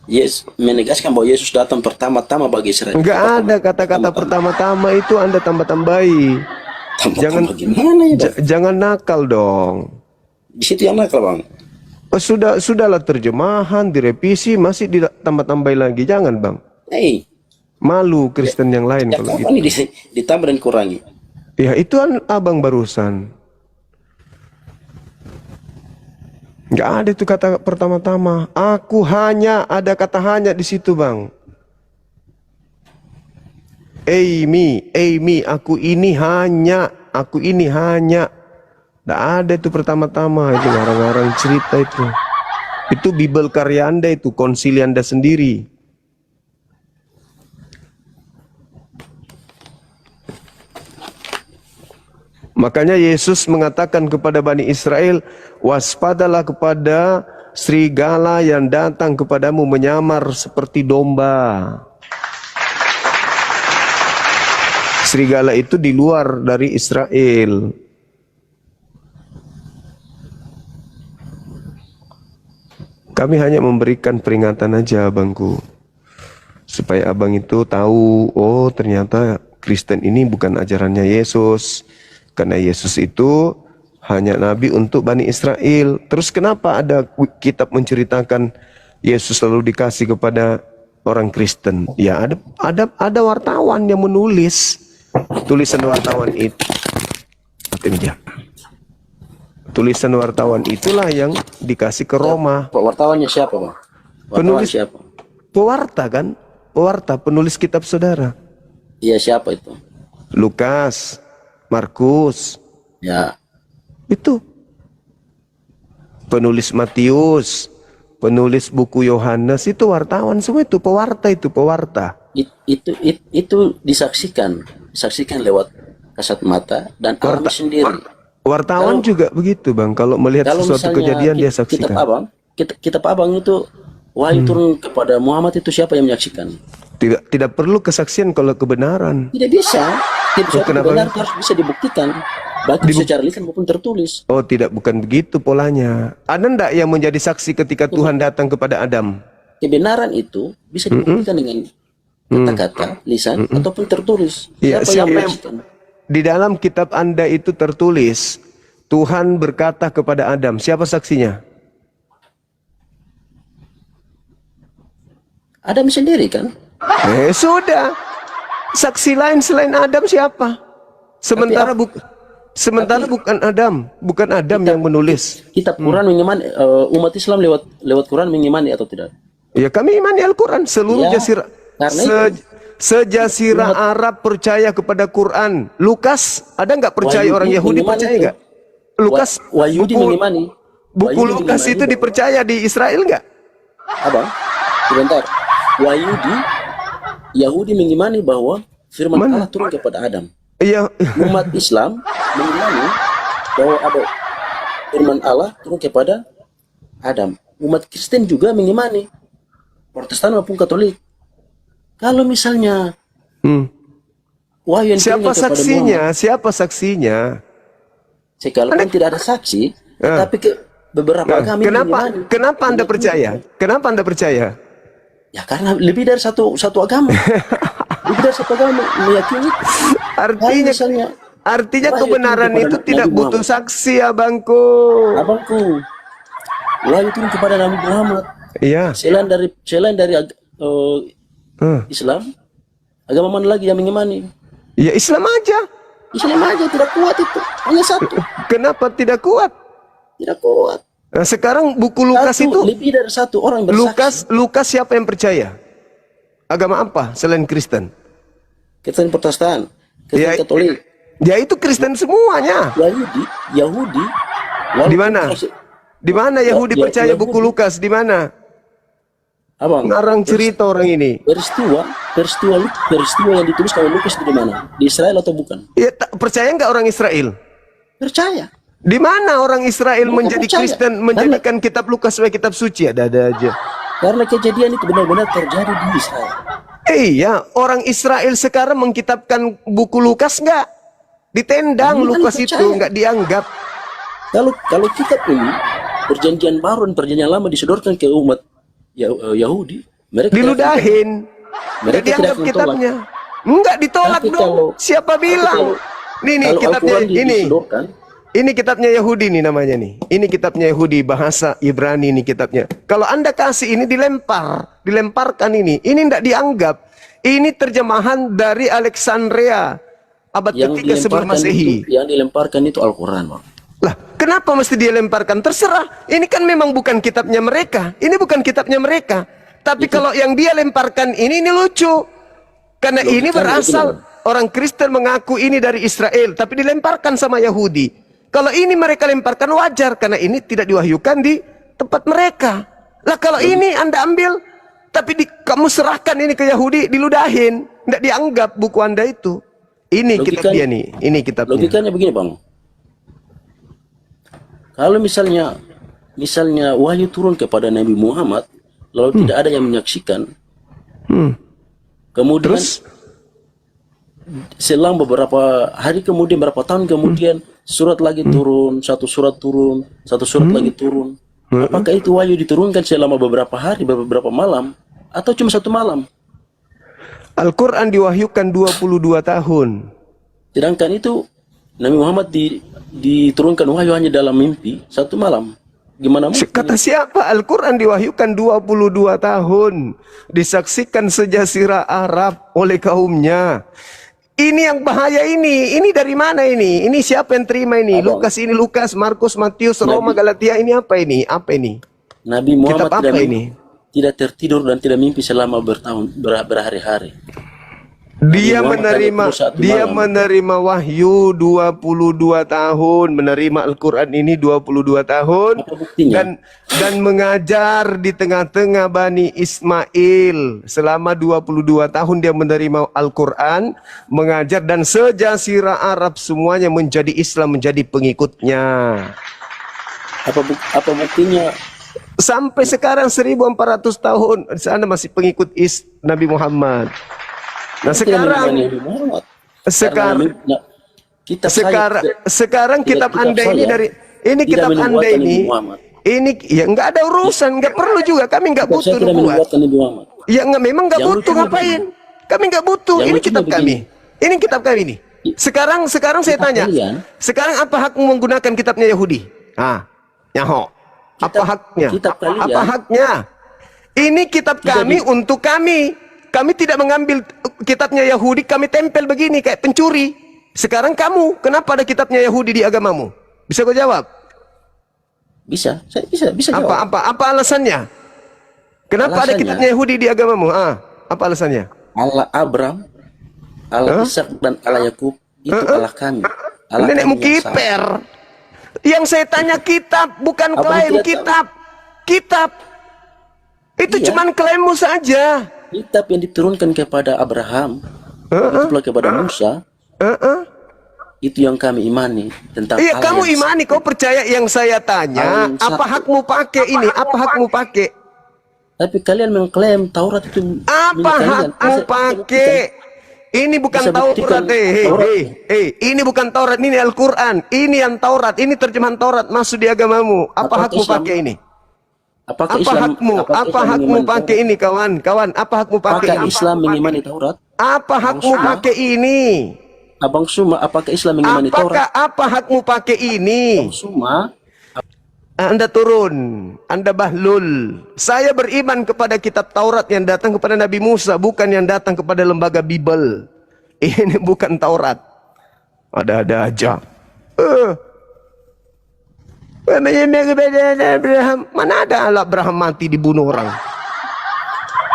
Yes, menegaskan bahwa Yesus datang pertama-tama bagi Israel. Enggak ada kata-kata pertama-tama itu, Anda tambah-tambahi. Jangan Gimana ya, Bang? jangan nakal dong. Di situ yang nakal, Bang. Oh, sudahlah terjemahan, direvisi, masih ditambah-tambahi lagi. Jangan, Bang. Hei, Malu Kristen yang lain ya kalau kapan gitu. ini ditambah dan kurangi? Ya itu abang barusan. Nggak ada itu kata pertama-tama. Aku hanya, ada kata hanya di situ, Bang. Amy, aku ini hanya. Nggak ada itu pertama-tama, itu ngarang-ngarang cerita itu. Itu Bible karya Anda, itu konsili Anda sendiri. Makanya Yesus mengatakan kepada Bani Israel, waspadalah kepada serigala yang datang kepadamu menyamar seperti domba. Serigala itu di luar dari Israel. Kami hanya memberikan peringatan aja, abangku, supaya abang itu tahu, oh ternyata Kristen ini bukan ajarannya Yesus. Karena Yesus itu hanya nabi untuk Bani Israel. Terus kenapa ada kitab menceritakan Yesus selalu dikasih kepada orang Kristen? Ya ada wartawan yang menulis. Tulisan wartawan itu. Tulisan wartawan itulah yang dikasih ke Roma. Wartawannya siapa, Bang? Wartawan Penulis siapa? Pewarta kan? Pewarta, penulis kitab saudara. Iya, siapa itu? Lukas, Markus, Ya, itu. Penulis Matius, penulis buku Yohanes, itu wartawan semua, itu pewarta, itu disaksikan lewat kasat mata dan alami sendiri. Wartawan juga begitu, Bang. Kalau melihat Kalau sesuatu misalnya kejadian dia kitab saksikan. abang, kitab abang itu wahyu turun kepada Muhammad, itu siapa yang menyaksikan? Tidak perlu kesaksian kalau kebenaran. Tidak bisa. Tidak kenapa? benar, harus bisa dibuktikan, baik secara lisan maupun tertulis. Oh, bukan begitu polanya. Ada ndak yang menjadi saksi ketika Tuhan datang kepada Adam? Kebenaran itu bisa dibuktikan dengan kata-kata, lisan ataupun tertulis. Ya, Siapa yang siapa yang menyaksikan? di dalam kitab Anda itu tertulis Tuhan berkata kepada Adam, siapa saksinya? Adam sendiri kan? Sudah. Saksi lain selain Adam siapa? Sementara bukan Adam yang menulis. Kitab Quran mengimani, umat Islam lewat Quran mengimani atau tidak? Ya, kami imani Al-Quran. Seluruh Ya, jazirah karena sejazirah Arab percaya kepada Quran. Lukas, ada nggak percaya? Wahyudi Orang Yahudi mengimani percaya itu. nggak? Lukas, Wahyudi mengimani. buku Wahyudi Lukas mengimani itu dipercaya di Israel nggak? Abang, sebentar. Yahudi mengimani bahwa firman Allah turun kepada Adam. Iya. Umat Islam mengimani bahwa ada firman Allah turun kepada Adam. Umat Kristen juga mengimani, Protestan maupun Katolik. Kalau misalnya wahyu yang turun Siapa kepada saksinya? Muhammad, Siapa saksinya? sekalipun tidak ada saksi, tapi beberapa agama yang mengimani. Kenapa Anda percaya? Kenapa Anda percaya? Ya karena lebih dari satu agama. Lebih dari satu agama meyakini. Artinya kebenaran itu tidak butuh saksi, abangku. Abangku, wahyu turun kepada Nabi Muhammad. Iya. Selain dari Islam, agama mana lagi yang mengimani? Ya Islam aja. Islam aja tidak kuat itu, hanya satu. Kenapa tidak kuat? Tidak kuat. Nah, sekarang buku Lukas itu lebih dari satu orang yang bersaksi. Lukas siapa yang percaya? Agama apa selain Kristen? Kristen Protestan, Kristen Katolik. Ya itu Kristen semuanya. Yahudi. Di mana? Di mana Yahudi percaya buku Lukas? Di mana? Abang, ngarang cerita orang ini. Peristiwa yang ditulis oleh Lukas di mana? Di Israel atau bukan? Ya, percaya nggak orang Israel? Percaya. Di mana orang Israel Mereka menjadi percaya. Kristen menjadikan kitab Lukas sebagai kitab suci? Ada aja. Karena kejadian itu benar-benar terjadi di Israel. Iya, orang Israel sekarang mengkitabkan buku Lukas nggak? Ditendang Kami kan Lukas itu, percaya. nggak dianggap. Kalau kitab ini perjanjian baru dan perjanjian lama disodorkan ke umat Yahudi, mereka Diludahin. Nggak Mereka tidak dianggap akan kitabnya. Nggak ditolak Tapi dong. kalau- Siapa bilang? Nih kalau kitabnya Al-Quran ini. disodorkan, Ini kitabnya Yahudi nih namanya nih. Ini kitabnya Yahudi, bahasa Ibrani nih kitabnya. Kalau Anda kasih ini dilemparkan ini ndak dianggap. Ini terjemahan dari Alexandria abad yang ketiga sebelum dilemparkan Masehi. yang dilemparkan itu Al-Quran, Bang. Lah, kenapa mesti dia lemparkan? Terserah. Ini kan memang bukan kitabnya mereka. Ini bukan kitabnya mereka. Tapi kalau yang dia lemparkan ini lucu. Karena ini Logikanya berasal begini. orang Kristen mengaku ini dari Israel, tapi dilemparkan sama Yahudi. Kalau ini mereka lemparkan wajar karena ini tidak diwahyukan di tempat mereka. Lah kalau ini Anda ambil tapi kamu serahkan ini ke Yahudi, diludahin, tidak dianggap buku Anda itu. Ini kitab dia nih, ini kitabnya. Logikanya begini, Bang. Kalau misalnya wahyu turun kepada Nabi Muhammad, lalu tidak ada yang menyaksikan, kemudian Terus selang beberapa hari kemudian, berapa tahun kemudian, surat lagi turun, satu surat turun, satu surat lagi turun. Apakah itu wahyu diturunkan selama beberapa hari, beberapa malam, atau cuma satu malam? Al-Quran diwahyukan 22 tahun. Sedangkan itu Nabi Muhammad diturunkan wahyu hanya dalam mimpi satu malam. Gimana mungkin? Kata siapa? Al-Quran diwahyukan 22 tahun. Disaksikan sejazirah Arab oleh kaumnya. Ini yang bahaya ini. Ini dari mana ini? Ini siapa yang terima ini? Abang. Lukas, Markus, Matius, Roma, Galatia. Ini apa ini? Apa ini? Nabi Muhammad Kitab apa ini? tidak tertidur dan tidak mimpi selama berhari-hari. Dia Muhammad menerima hanya satu dia malam. menerima wahyu 22 tahun, menerima Al-Qur'an ini 22 tahun Apa buktinya? dan mengajar di tengah-tengah Bani Ismail. Selama 22 tahun dia menerima Al-Qur'an, mengajar dan sejazirah Arab semuanya menjadi Islam, menjadi pengikutnya. Apa buktinya? Sampai sekarang 1400 tahun di sana masih pengikut Nabi Muhammad. Nah, Tidak sekarang mengimani Nabi Muhammad. sekarang Karena kitab sekarang kitab kitab Anda ini saya dari ini tidak kitab Anda menubuatkan ini Nabi Muhammad. ini ya nggak ada urusan, nggak perlu juga, kami nggak Kitab butuh saya tidak nubuat. menubuatkan Nabi Muhammad. Ya nggak, memang nggak Yang butuh, lucunya ngapain? Kami nggak butuh. Yang Ini lucunya kitab kami. Ini kitab kami ini. Sekarang saya Kitab tanya. kalian. Sekarang apa hakmu menggunakan kitabnya Yahudi? Nyaho. Apa haknya? kitab kalian. Apa haknya? Ini kitab kami untuk kami. Kami tidak mengambil kitabnya Yahudi, kami tempel begini kayak pencuri. Sekarang kamu, kenapa ada kitabnya Yahudi di agamamu? Bisa kau jawab? Saya bisa jawab. Apa alasannya? Kenapa ada Alasannya? kitabnya Yahudi di agamamu? Apa alasannya? Allah Abraham, Allah Ishak dan Allah Yakub itu Allah kami. Allah Nenekmu kami yang satu. kiper. Yang saya tanya kitab, bukan Abang klaim tidak kitab. Kitab. Itu Iya. cuman klaimmu saja. Kitab yang diturunkan kepada Abraham, itu pula kepada Musa, itu yang kami imani tentang Iya, Allah kamu yang imani, kau percaya yang saya tanya. Allah yang Apa satu. hakmu pakai ini? Apa hakmu pakai? Tapi kalian mengklaim Taurat itu milik Apa kalian. hakmu Bisa pakai? Ini bukan Bisa Taurat, buktikan Taurat. ini bukan Taurat, ini Al-Quran. Ini yang Taurat, ini terjemahan Taurat masuk di agamamu. Apa Apakah hakmu Islam- pakai ini? Apakah Apa Islam, hakmu? apakah Apa Islam hakmu mengimani pakai Taurat? ini, kawan? Kawan, apa hakmu pakai Apakah ini? Islam mengimani Taurat? Apa hakmu Maksudnya? pakai ini? Abang Suma, apakah Islam mengimani Taurat? Apa hakmu pakai ini? Abang Suma, Anda turun, Anda bahlul. Saya beriman kepada kitab Taurat yang datang kepada Nabi Musa, bukan yang datang kepada lembaga Bible. Ini bukan Taurat. Ada-ada aja. Abraham, mana ada Allah Abraham mati dibunuh orang?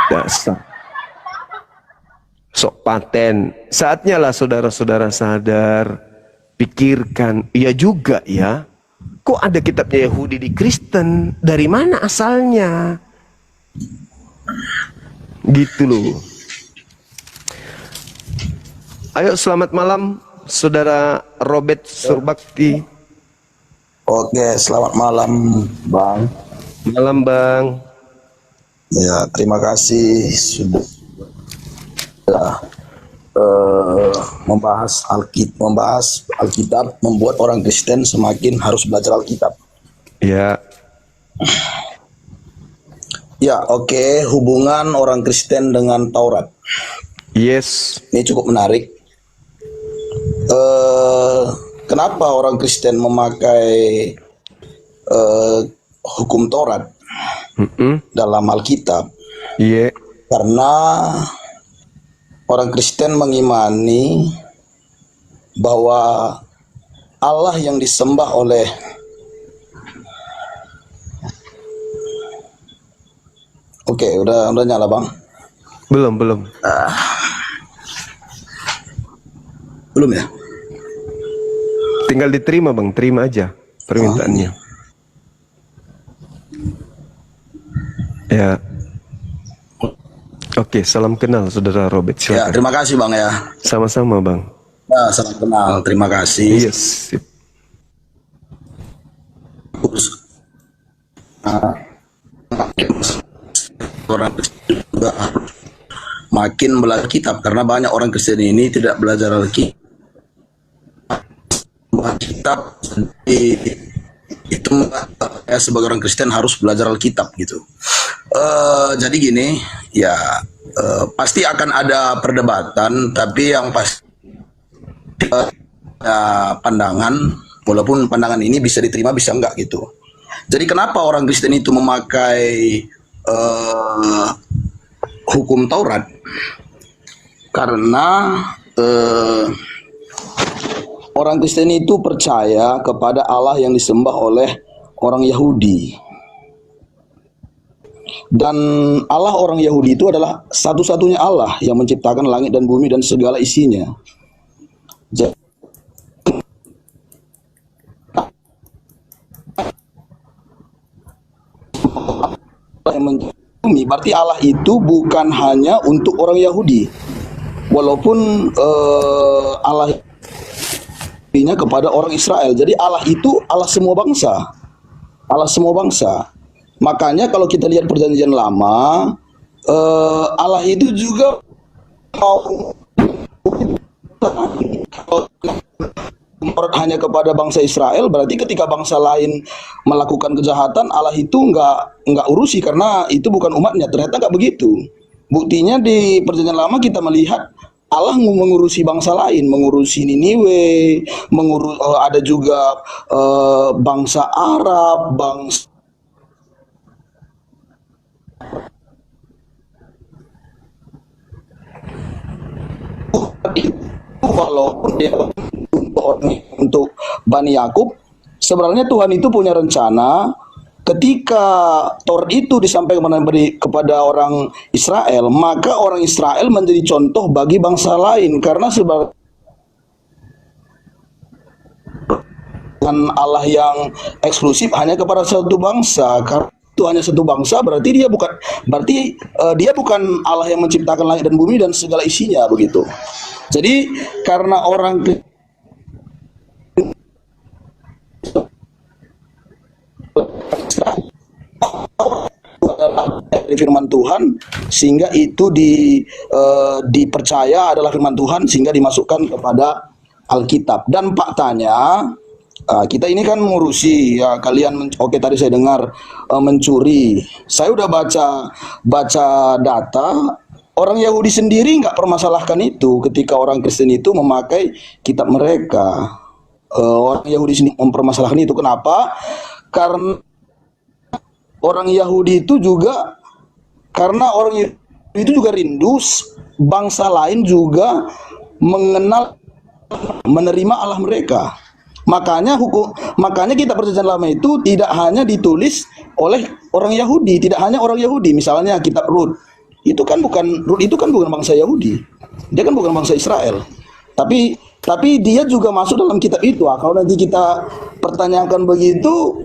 Dasar. Sok paten. Saatnya lah saudara-saudara sadar, pikirkan. Iya juga ya. Kok ada kitabnya Yahudi di Kristen? Dari mana asalnya? Gitu loh. Ayo selamat malam Saudara Robert Surbakti. Oke, selamat malam, Bang. Malam Bang. Ya, terima kasih sudah membahas Alkitab, membuat orang Kristen semakin harus belajar Alkitab. Ya, Ya, oke, hubungan orang Kristen dengan Taurat. yes. Ini cukup menarik. Kenapa orang Kristen memakai hukum Taurat dalam Alkitab? Iya. Karena orang Kristen mengimani bahwa Allah yang disembah oleh Oke, udah nyala, Bang. Belum. Belum ya? Tinggal diterima, Bang. Terima aja permintaannya. Ya. Oke, salam kenal Saudara Robert. Ya, Silakan. terima kasih, Bang ya. Sama-sama, Bang. Ya, salam kenal. Terima kasih. Yes. Sip. Orang Kristen juga makin belajar kitab, karena banyak orang Kristen ini tidak belajar Alkitab. Itu ya, sebagai orang Kristen harus belajar Alkitab gitu. Jadi gini, ya pasti akan ada perdebatan, tapi yang pasti pandangan, walaupun pandangan ini bisa diterima bisa enggak gitu. Jadi kenapa orang Kristen itu memakai hukum Taurat? Karena orang Kristen itu percaya kepada Allah yang disembah oleh orang Yahudi. Dan Allah orang Yahudi itu adalah satu-satunya Allah yang menciptakan langit dan bumi dan segala isinya. Jadi, bumi, berarti Allah itu bukan hanya untuk orang Yahudi. Walaupun Allah kepada orang Israel. Jadi Allah itu Allah semua bangsa. Allah semua bangsa. Makanya kalau kita lihat perjanjian lama, Allah itu juga mau hanya kepada bangsa Israel, berarti ketika bangsa lain melakukan kejahatan, Allah itu nggak urusi karena itu bukan umatnya. Ternyata nggak begitu. Buktinya di perjanjian lama kita melihat Allah mengurusi bangsa lain, mengurusi Niniwe, ada juga bangsa Arab, bangsa walaupun dia untuk Bani Yakub, sebenarnya Tuhan itu punya rencana. Ketika Taurat itu disampaikan kepada orang Israel, maka orang Israel menjadi contoh bagi bangsa lain, karena sebagai Allah yang eksklusif hanya kepada satu bangsa. Karena itu hanya satu bangsa, berarti dia bukan Allah yang menciptakan langit dan bumi dan segala isinya, begitu. Jadi karena orang dari firman Tuhan, sehingga itu dipercaya adalah firman Tuhan, sehingga dimasukkan kepada Alkitab. Dan faktanya kita ini kan mengurusi ya, kalian oke, tadi saya dengar mencuri. Saya udah baca data, orang Yahudi sendiri nggak permasalahkan itu ketika orang Kristen itu memakai kitab mereka. Orang Yahudi sendiri mempermasalahkan itu. Kenapa? Karena orang Yahudi itu juga, karena orang Yahudi itu juga rindu bangsa lain juga mengenal, menerima Allah mereka. Makanya kita perjanjian lama itu tidak hanya ditulis oleh orang Yahudi, tidak hanya orang Yahudi. Misalnya kitab Rut itu kan bukan bangsa Yahudi, dia kan bukan bangsa Israel. Tapi dia juga masuk dalam kitab itu. Kalau nanti kita pertanyakan begitu,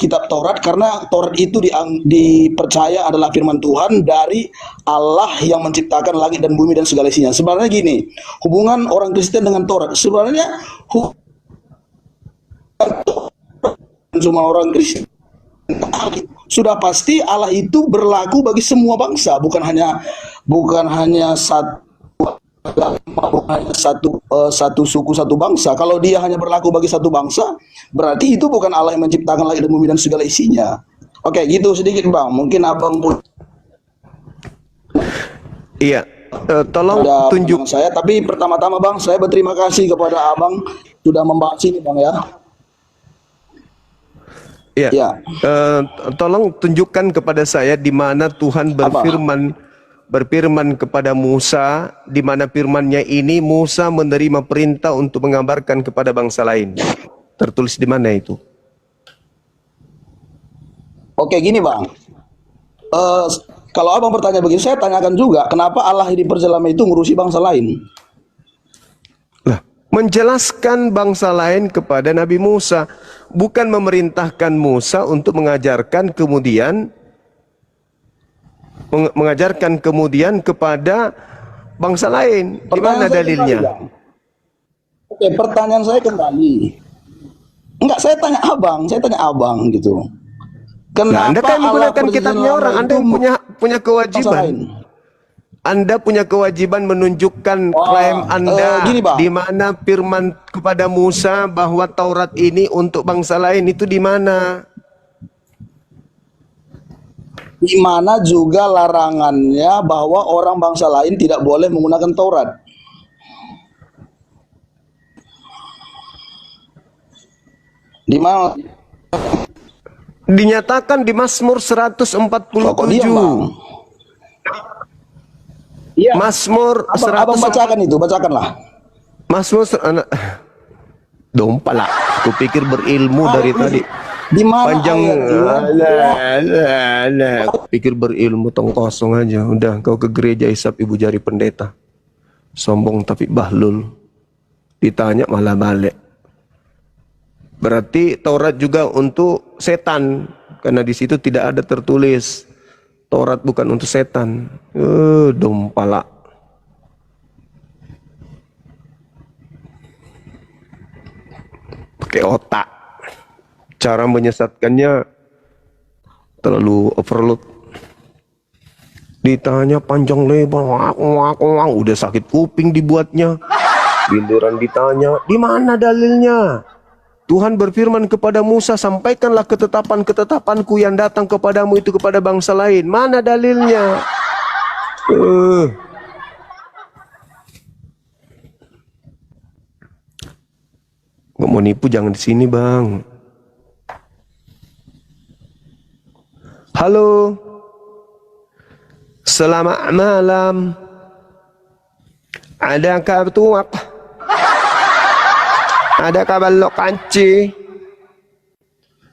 kitab Taurat, karena Taurat itu dipercaya adalah firman Tuhan dari Allah yang menciptakan langit dan bumi dan segala isinya. Sebenarnya gini, hubungan orang Kristen dengan Taurat sebenarnya cuma orang Kristen. Sudah pasti Allah itu berlaku bagi semua bangsa, bukan hanya satu agama, bukan hanya satu suku, satu bangsa. Kalau dia hanya berlaku bagi satu bangsa, berarti itu bukan Allah yang menciptakan langit dan bumi dan segala isinya. Oke, gitu sedikit Bang. Mungkin Abang pun Iya, tolong ada tunjuk. pandangan saya. Tapi pertama-tama Bang, saya berterima kasih kepada Abang sudah membahas ini Bang ya. Ya, Ya. tolong tunjukkan kepada saya di mana Tuhan berfirman kepada Musa, di mana firman-Nya ini Musa menerima perintah untuk mengabarkan kepada bangsa lain. Tertulis di mana itu? Oke, gini Bang. Kalau Abang bertanya begini, saya tanyakan juga, kenapa Allah di perjalanan itu ngurusi bangsa lain? Lah, menjelaskan bangsa lain kepada Nabi Musa, bukan memerintahkan Musa untuk mengajarkan kemudian kepada bangsa lain. Di mana dalilnya? Oke, pertanyaan saya kembali. Enggak, saya tanya Abang gitu. Nah, Anda kan Allah menggunakan kitabnya orang, Anda itu yang punya bangsa kewajiban. lain? Anda punya kewajiban menunjukkan klaim Anda gini, Bang. di mana firman kepada Musa bahwa Taurat ini untuk bangsa lain itu di mana? Di mana juga larangannya bahwa orang bangsa lain tidak boleh menggunakan Taurat. Di mana? Dinyatakan di Mazmur 147. Kok diam, Bang? Iya. Mazmur Abang 100. bacakan itu, bacakanlah. Mazmur dompala. Aku pikir berilmu dari tadi. Di mana Panjang. ayatnya? Aku pikir berilmu, tong kosong aja. Udah, kau ke gereja hisap ibu jari pendeta. Sombong tapi bahlul. Ditanya malah balik. Berarti Taurat juga untuk setan, karena di situ tidak ada tertulis Taurat bukan untuk setan. Dompala. Pakai otak. Cara menyesatkannya terlalu overload. Ditanya panjang lebar, udah sakit kuping dibuatnya. Giliran ditanya, di mana dalilnya? Tuhan berfirman kepada Musa, sampaikanlah ketetapan-ketetapanku yang datang kepadamu itu kepada bangsa lain. Mana dalilnya? Nggak mau nipu jangan di sini Bang. Halo. Selamat malam. Ada kartuak? Ada kabalok kanci.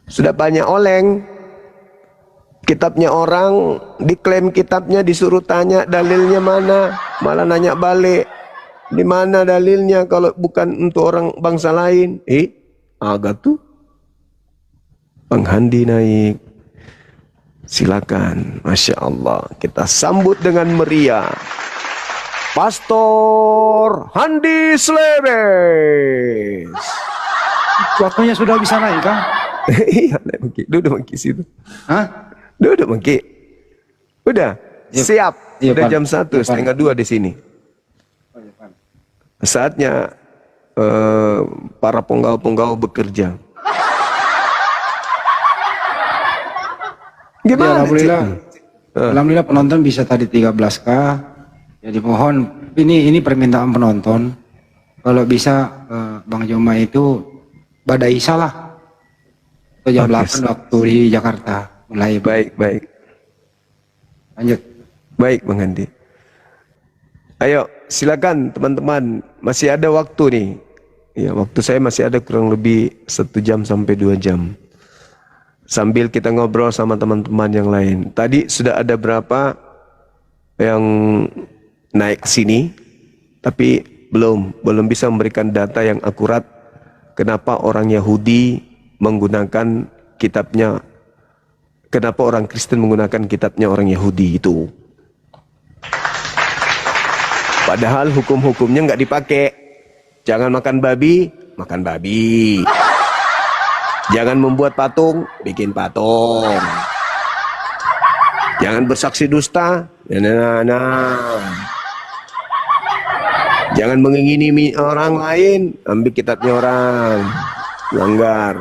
Sudah banyak oleng. Kitabnya orang, diklaim kitabnya, disuruh tanya dalilnya mana. Malah nanya balik. Di mana dalilnya kalau bukan untuk orang bangsa lain? Agak tuh. Bang Handi naik. Silakan. Masya Allah. Kita sambut dengan meriah. Pastor Handi Slebes. Waktunya sudah bisa naik, Kang? Iya, naik Mangki. Duduk Mangki situ. Hah? Duduk Mangki. Udah, Iya. siap. Iya, Udah Pan. jam 1, Iya, Pan. setengah 2 di sini. Saatnya para penggawa-penggawa bekerja. Ya, Gimana? alhamdulillah. Cik? Alhamdulillah penonton bisa tadi 13K. Jadi mohon ini permintaan penonton. Kalau bisa Bang Joma itu badai Isya lah. Atau jam Oke. 8 waktu di Jakarta mulai. Baik. Lanjut. Baik Bang Handi. Ayo silakan teman-teman, masih ada waktu nih. Ya, waktu saya masih ada kurang lebih 1 jam sampai 2 jam. Sambil kita ngobrol sama teman-teman yang lain. Tadi sudah ada berapa yang naik ke sini, tapi belum bisa memberikan data yang akurat kenapa orang Yahudi menggunakan kitabnya, kenapa orang Kristen menggunakan kitabnya orang Yahudi itu. Padahal hukum-hukumnya nggak dipakai. Jangan makan babi, makan babi. Jangan membuat patung, bikin patung. Jangan bersaksi dusta. Nah. Jangan mengingini orang lain, ambil kitabnya orang. Langgar.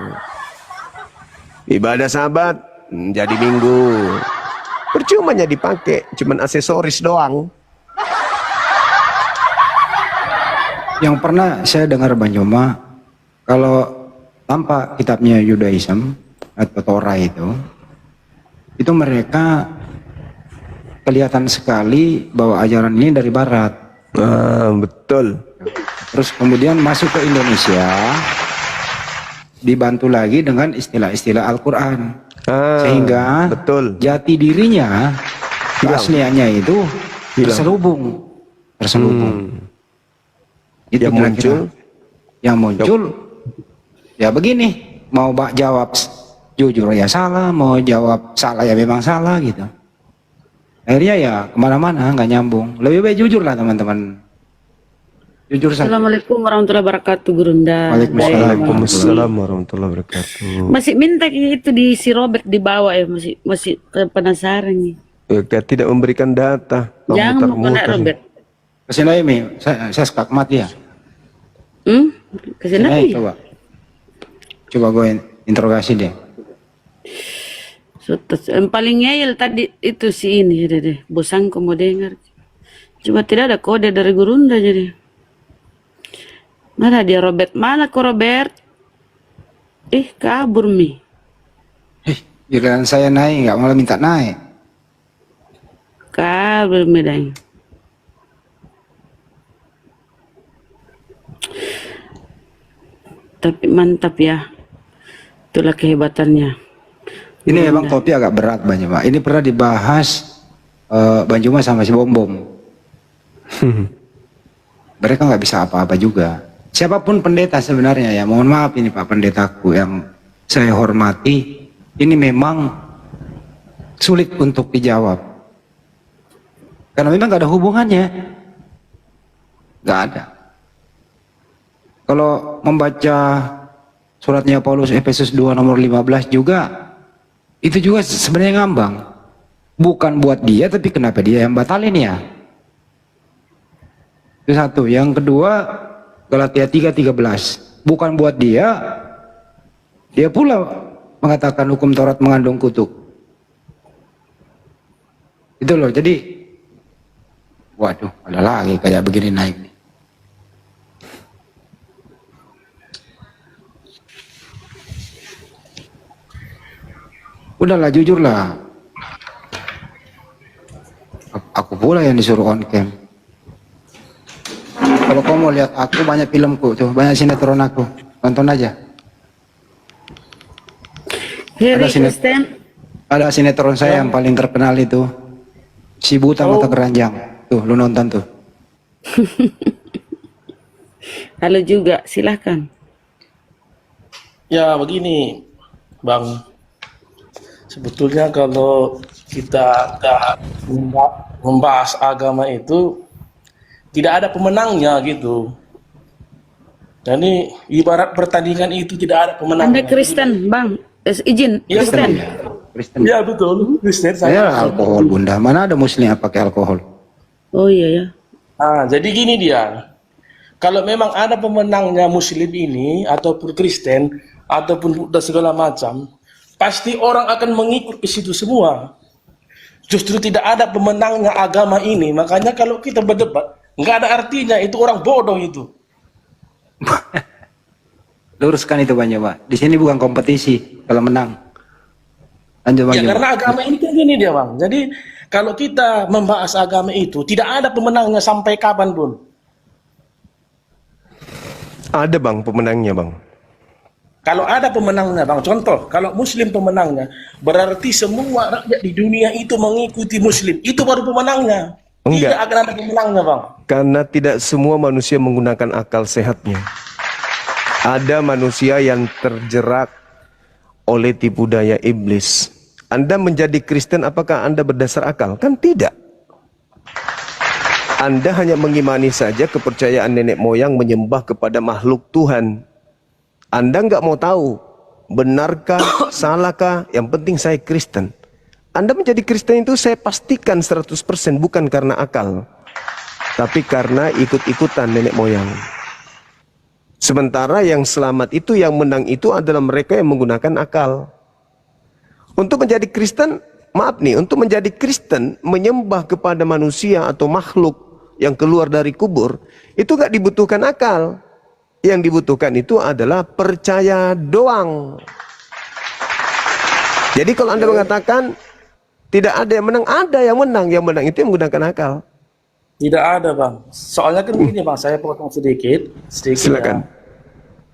Ibadah Sabat jadi Minggu. Percumanya dipakai, cuman aksesoris doang. Yang pernah saya dengar Bang Joma, kalau tanpa kitabnya Yudaism atau Torah itu mereka kelihatan sekali bahwa ajaran ini dari Barat. Betul. Terus kemudian masuk ke Indonesia, dibantu lagi dengan istilah-istilah Al-Quran. Sehingga betul. jati dirinya, keasliannya itu terselubung. Itu Yang muncul? Yang muncul, ya begini, mau jawab jujur ya salah, mau jawab salah ya memang salah gitu. Akhirnya ya kemana-mana nggak nyambung. Lebih baik jujur lah teman-teman. Jujur saja. Assalamualaikum warahmatullahi wabarakatuh, Gurunda. Waalaikumsalam warahmatullahi wabarakatuh. Masih minta itu di si Robert dibawa ya, masih penasaran nih. Tidak memberikan data. Jangan mau kena Robert. Kesini aja Mi, saya skak mati ya. Kesini Ayo, lagi. coba gue interogasi deh. Yang paling ngeyel tadi itu si ini, deh. Bosangku mau dengar. Cuma tidak ada kode dari Gurunda jadi. Mana dia Robert? Mana kok Robert? Kabur Mi. Giliran saya naik nggak malah minta naik. Kabur Mi dang. Tapi mantap ya. Itulah kehebatannya. Ini memang topik agak berat Bang Juma. Ini pernah dibahas Bang Juma sama si Bom Bom. Mereka nggak bisa apa-apa juga. Siapapun pendeta sebenarnya ya, mohon maaf ini Pak Pendetaku yang saya hormati, ini memang sulit untuk dijawab. Karena memang nggak ada hubungannya. Nggak ada. Kalau membaca suratnya Paulus Efesus 2 nomor 15 juga, itu juga sebenarnya ngambang. Bukan buat dia, tapi kenapa dia yang batalin ya? Itu satu. Yang kedua, Galatia 3:13. Bukan buat dia, dia pula mengatakan hukum Taurat mengandung kutuk. Itu loh, jadi waduh, ada lagi kayak begini naik nih. Udahlah, jujur lah. Aku pula yang disuruh on cam. Kalau kamu mau lihat aku, banyak filmku tuh, banyak sinetron aku. Tonton aja. Heri Ada Kristen. Ada sinetron saya yang paling terkenal itu, Si Buta Mata Keranjang. Tuh, lu nonton tuh. Halo juga, silahkan. Ya begini, Bang. Sebetulnya kalau kita membahas agama itu tidak ada pemenangnya gitu. Dan ini ibarat pertandingan itu tidak ada pemenangnya. Anda Kristen, Bang. Izin, Iya, Kristen. Kristen. Ya betul, Kristen Saya saya. alkohol Bunda. Mana ada muslim yang pakai alkohol? Oh iya ya. Jadi gini dia. Kalau memang ada pemenangnya Muslim ini ataupun Kristen ataupun Buddha segala macam, pasti orang akan mengikut ke situ semua. Justru tidak ada pemenangnya agama ini. Makanya kalau kita berdebat, nggak ada artinya, itu orang bodoh itu. Luruskan itu Bang Joma. Di sini bukan kompetisi kalau menang. Lanjut Bang Ya Joma. karena agama ini kan gini dia Bang. Jadi kalau kita membahas agama itu, tidak ada pemenangnya sampai kapanpun. Ada Bang pemenangnya Bang. Kalau ada pemenangnya Bang, contoh, kalau Muslim pemenangnya, berarti semua rakyat di dunia itu mengikuti Muslim. Itu baru pemenangnya. Enggak. Tidak akan ada pemenangnya Bang. Karena tidak semua manusia menggunakan akal sehatnya. Ada manusia yang terjerak oleh tipu daya iblis. Anda menjadi Kristen apakah Anda berdasar akal? Kan tidak. Anda hanya mengimani saja kepercayaan nenek moyang menyembah kepada makhluk Tuhan. Anda nggak mau tahu benarkah, salahkah, yang penting saya Kristen. Anda menjadi Kristen itu saya pastikan 100% bukan karena akal, tapi karena ikut-ikutan nenek moyang. Sementara yang selamat itu, yang menang itu adalah mereka yang menggunakan akal. Untuk menjadi Kristen, maaf nih, untuk menjadi Kristen, menyembah kepada manusia atau makhluk yang keluar dari kubur, itu gak dibutuhkan akal. Yang dibutuhkan itu adalah percaya doang. Jadi kalau Anda mengatakan tidak ada yang menang, ada yang menang. Yang menang itu yang menggunakan akal. Tidak ada, Bang. Soalnya kan begini, Bang, saya potong sedikit Silakan.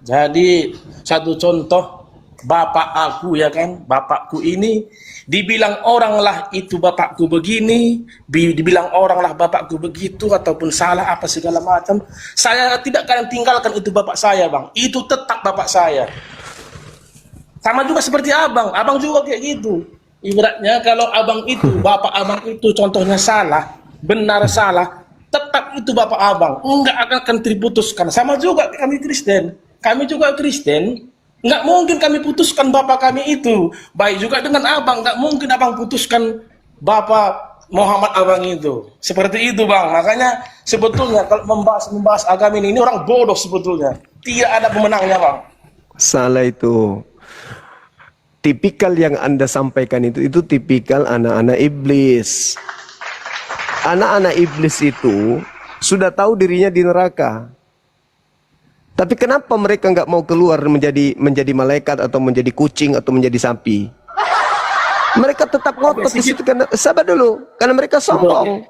ya. Jadi satu contoh, bapak aku ya kan, bapakku ini dibilang orang lah itu bapakku begini, dibilang orang lah bapakku begitu, ataupun salah apa segala macam. Saya tidak akan tinggalkan itu bapak saya, Bang. Itu tetap bapak saya. Sama juga seperti abang juga kayak gitu. Ibaratnya kalau abang itu, bapak abang itu contohnya salah, benar salah, tetap itu bapak abang, enggak akan diputuskan. Sama juga kami Kristen, kami juga Kristen, enggak mungkin kami putuskan bapak kami itu. Baik juga dengan abang, enggak mungkin abang putuskan bapak Muhammad abang itu. Seperti itu, Bang. Makanya sebetulnya kalau membahas agama ini orang bodoh sebetulnya. Tidak ada pemenangnya, Bang. Salah itu. Tipikal yang Anda sampaikan itu tipikal anak-anak iblis. Anak-anak iblis itu sudah tahu dirinya di neraka. Tapi kenapa mereka nggak mau keluar menjadi malaikat atau menjadi kucing atau menjadi sapi? Mereka tetap ngotot di situ karena sabar dulu, karena mereka sombong.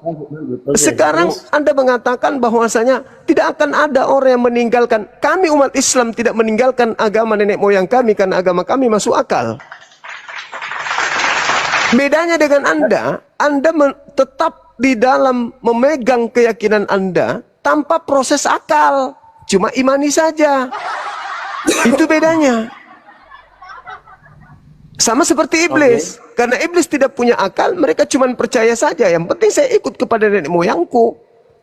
Sekarang Anda mengatakan bahwasanya tidak akan ada orang yang meninggalkan. Kami umat Islam tidak meninggalkan agama nenek moyang kami karena agama kami masuk akal. Bedanya dengan Anda tetap di dalam memegang keyakinan Anda tanpa proses akal, cuma imani saja. Itu bedanya. Sama seperti iblis. Karena iblis tidak punya akal, mereka cuma percaya saja. Yang penting saya ikut kepada nenek moyangku.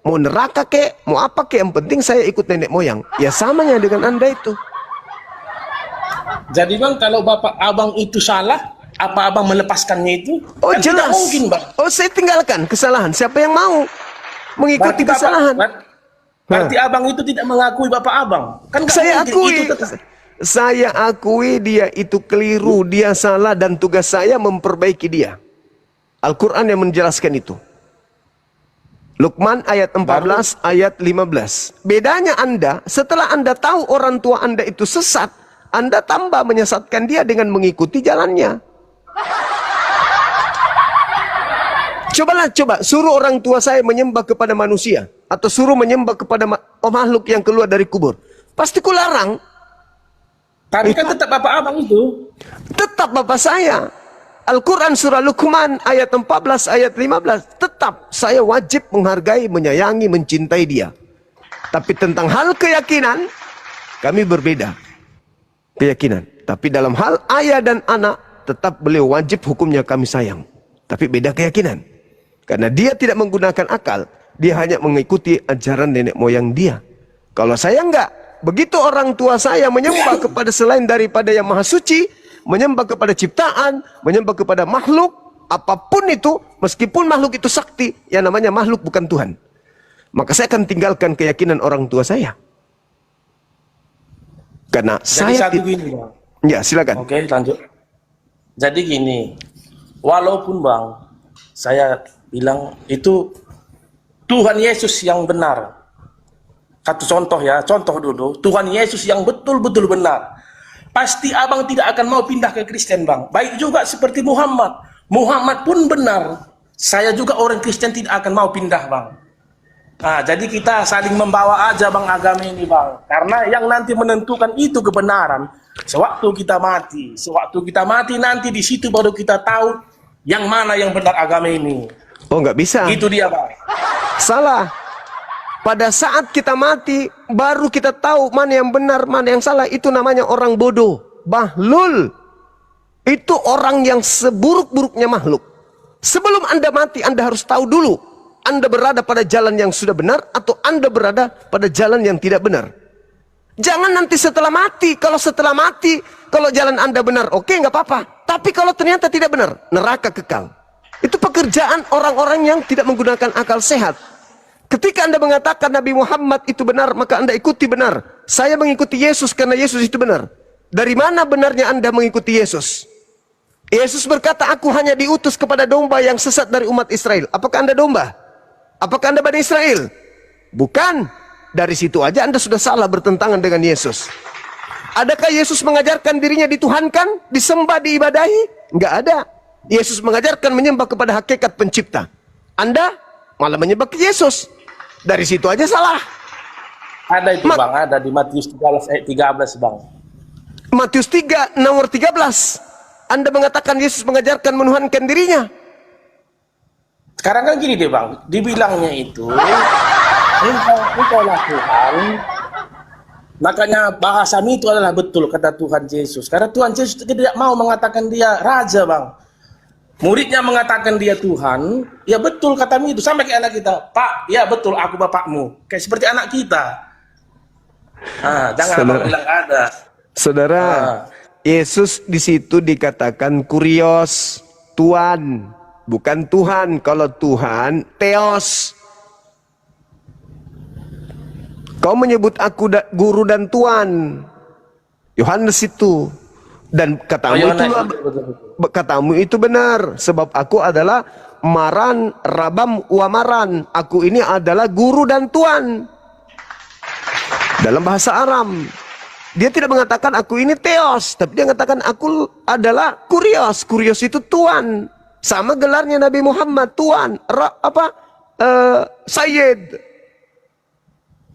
Mau neraka kek, mau apa kek, yang penting saya ikut nenek moyang. Ya samanya dengan Anda itu. Jadi, Bang, kalau bapak abang itu salah, apa abang melepaskannya itu? Oh, Kan jelas. tidak mungkin, Bang. Oh, saya tinggalkan kesalahan. Siapa yang mau mengikuti kesalahan? Berarti abang itu tidak mengakui bapak abang. Kan nggak Saya mungkin, akui. itu tetap. Saya akui dia itu keliru, dia salah, dan tugas saya memperbaiki dia. Al-Quran yang menjelaskan itu. Luqman ayat 14, ayat 15. Bedanya Anda, setelah Anda tahu orang tua Anda itu sesat, Anda tambah menyesatkan dia dengan mengikuti jalannya. Coba suruh orang tua saya menyembah kepada manusia, atau suruh menyembah kepada makhluk yang keluar dari kubur. Pasti kularang. Tapi kan tetap bapak abang itu. Tetap bapak saya. Al-Quran surah Luqman ayat 14, ayat 15. Tetap saya wajib menghargai, menyayangi, mencintai dia. Tapi tentang hal keyakinan, kami berbeda keyakinan. Tapi dalam hal ayah dan anak, tetap beliau wajib hukumnya kami sayang. Tapi beda keyakinan. Karena dia tidak menggunakan akal. Dia hanya mengikuti ajaran nenek moyang dia. Kalau saya enggak. Begitu orang tua saya menyembah kepada selain daripada yang maha suci, menyembah kepada ciptaan, menyembah kepada makhluk, apapun itu, meskipun makhluk itu sakti, yang namanya makhluk bukan Tuhan. Maka saya akan tinggalkan keyakinan orang tua saya. Karena Jadi saya satu gini, Bang. Ya, silakan. Oke, lanjut. Jadi gini, walaupun, Bang, saya bilang itu Tuhan Yesus yang benar. Satu contoh ya, contoh dulu. Tuhan Yesus yang betul-betul benar. Pasti abang tidak akan mau pindah ke Kristen, Bang. Baik juga seperti Muhammad. Muhammad pun benar. Saya juga orang Kristen tidak akan mau pindah, Bang. Nah, jadi kita saling membawa aja, Bang, agama ini, Bang. Karena yang nanti menentukan itu kebenaran. Sewaktu kita mati nanti di situ baru kita tahu yang mana yang benar agama ini. Oh, nggak bisa. Itu dia, Bang. Salah. Pada saat kita mati, baru kita tahu mana yang benar, mana yang salah. Itu namanya orang bodoh. Bahlul. Itu orang yang seburuk-buruknya makhluk. Sebelum Anda mati, Anda harus tahu dulu. Anda berada pada jalan yang sudah benar, atau Anda berada pada jalan yang tidak benar. Jangan nanti setelah mati. Kalau setelah mati, kalau jalan Anda benar, oke, nggak apa-apa. Tapi kalau ternyata tidak benar, neraka kekal. Itu pekerjaan orang-orang yang tidak menggunakan akal sehat. Ketika Anda mengatakan Nabi Muhammad itu benar, maka Anda ikuti benar. Saya mengikuti Yesus karena Yesus itu benar. Dari mana benarnya Anda mengikuti Yesus? Yesus berkata, aku hanya diutus kepada domba yang sesat dari umat Israel. Apakah Anda domba? Apakah Anda Bani Israel? Bukan. Dari situ aja Anda sudah salah, bertentangan dengan Yesus. Adakah Yesus mengajarkan dirinya dituhankan, disembah, diibadahi? Enggak ada. Yesus mengajarkan menyembah kepada hakikat pencipta. Anda malah menyembah ke Yesus. Dari situ aja salah. Ada itu Bang, ada di Matius 13 ayat 13 Bang. Matius 3 nomor 13. Anda mengatakan Yesus mengajarkan menuhankan dirinya. Sekarang kan gini deh Bang, dibilangnya itu engkaulah Tuhan. Makanya bahasan itu adalah betul kata Tuhan Yesus. Karena Tuhan Yesus tidak mau mengatakan dia raja Bang. Muridnya mengatakan dia Tuhan, ya betul kata itu. Sampai ke anak kita, Pak, ya betul aku bapakmu. Kayak seperti anak kita. Jangan abang bilang ada. Saudara, Yesus di situ dikatakan kurios, Tuhan, bukan Tuhan. Kalau Tuhan, Theos. Kau menyebut aku guru dan Tuhan. Yohanes itu. Dan katamu itu benar. Sebab aku adalah Maran, Rabam, Wamaran. Aku ini adalah guru dan Tuhan. Dalam bahasa Aram. Dia tidak mengatakan aku ini Theos. Tapi dia mengatakan aku adalah Kurios. Kurios itu Tuhan. Sama gelarnya Nabi Muhammad. Tuhan. Sayyid.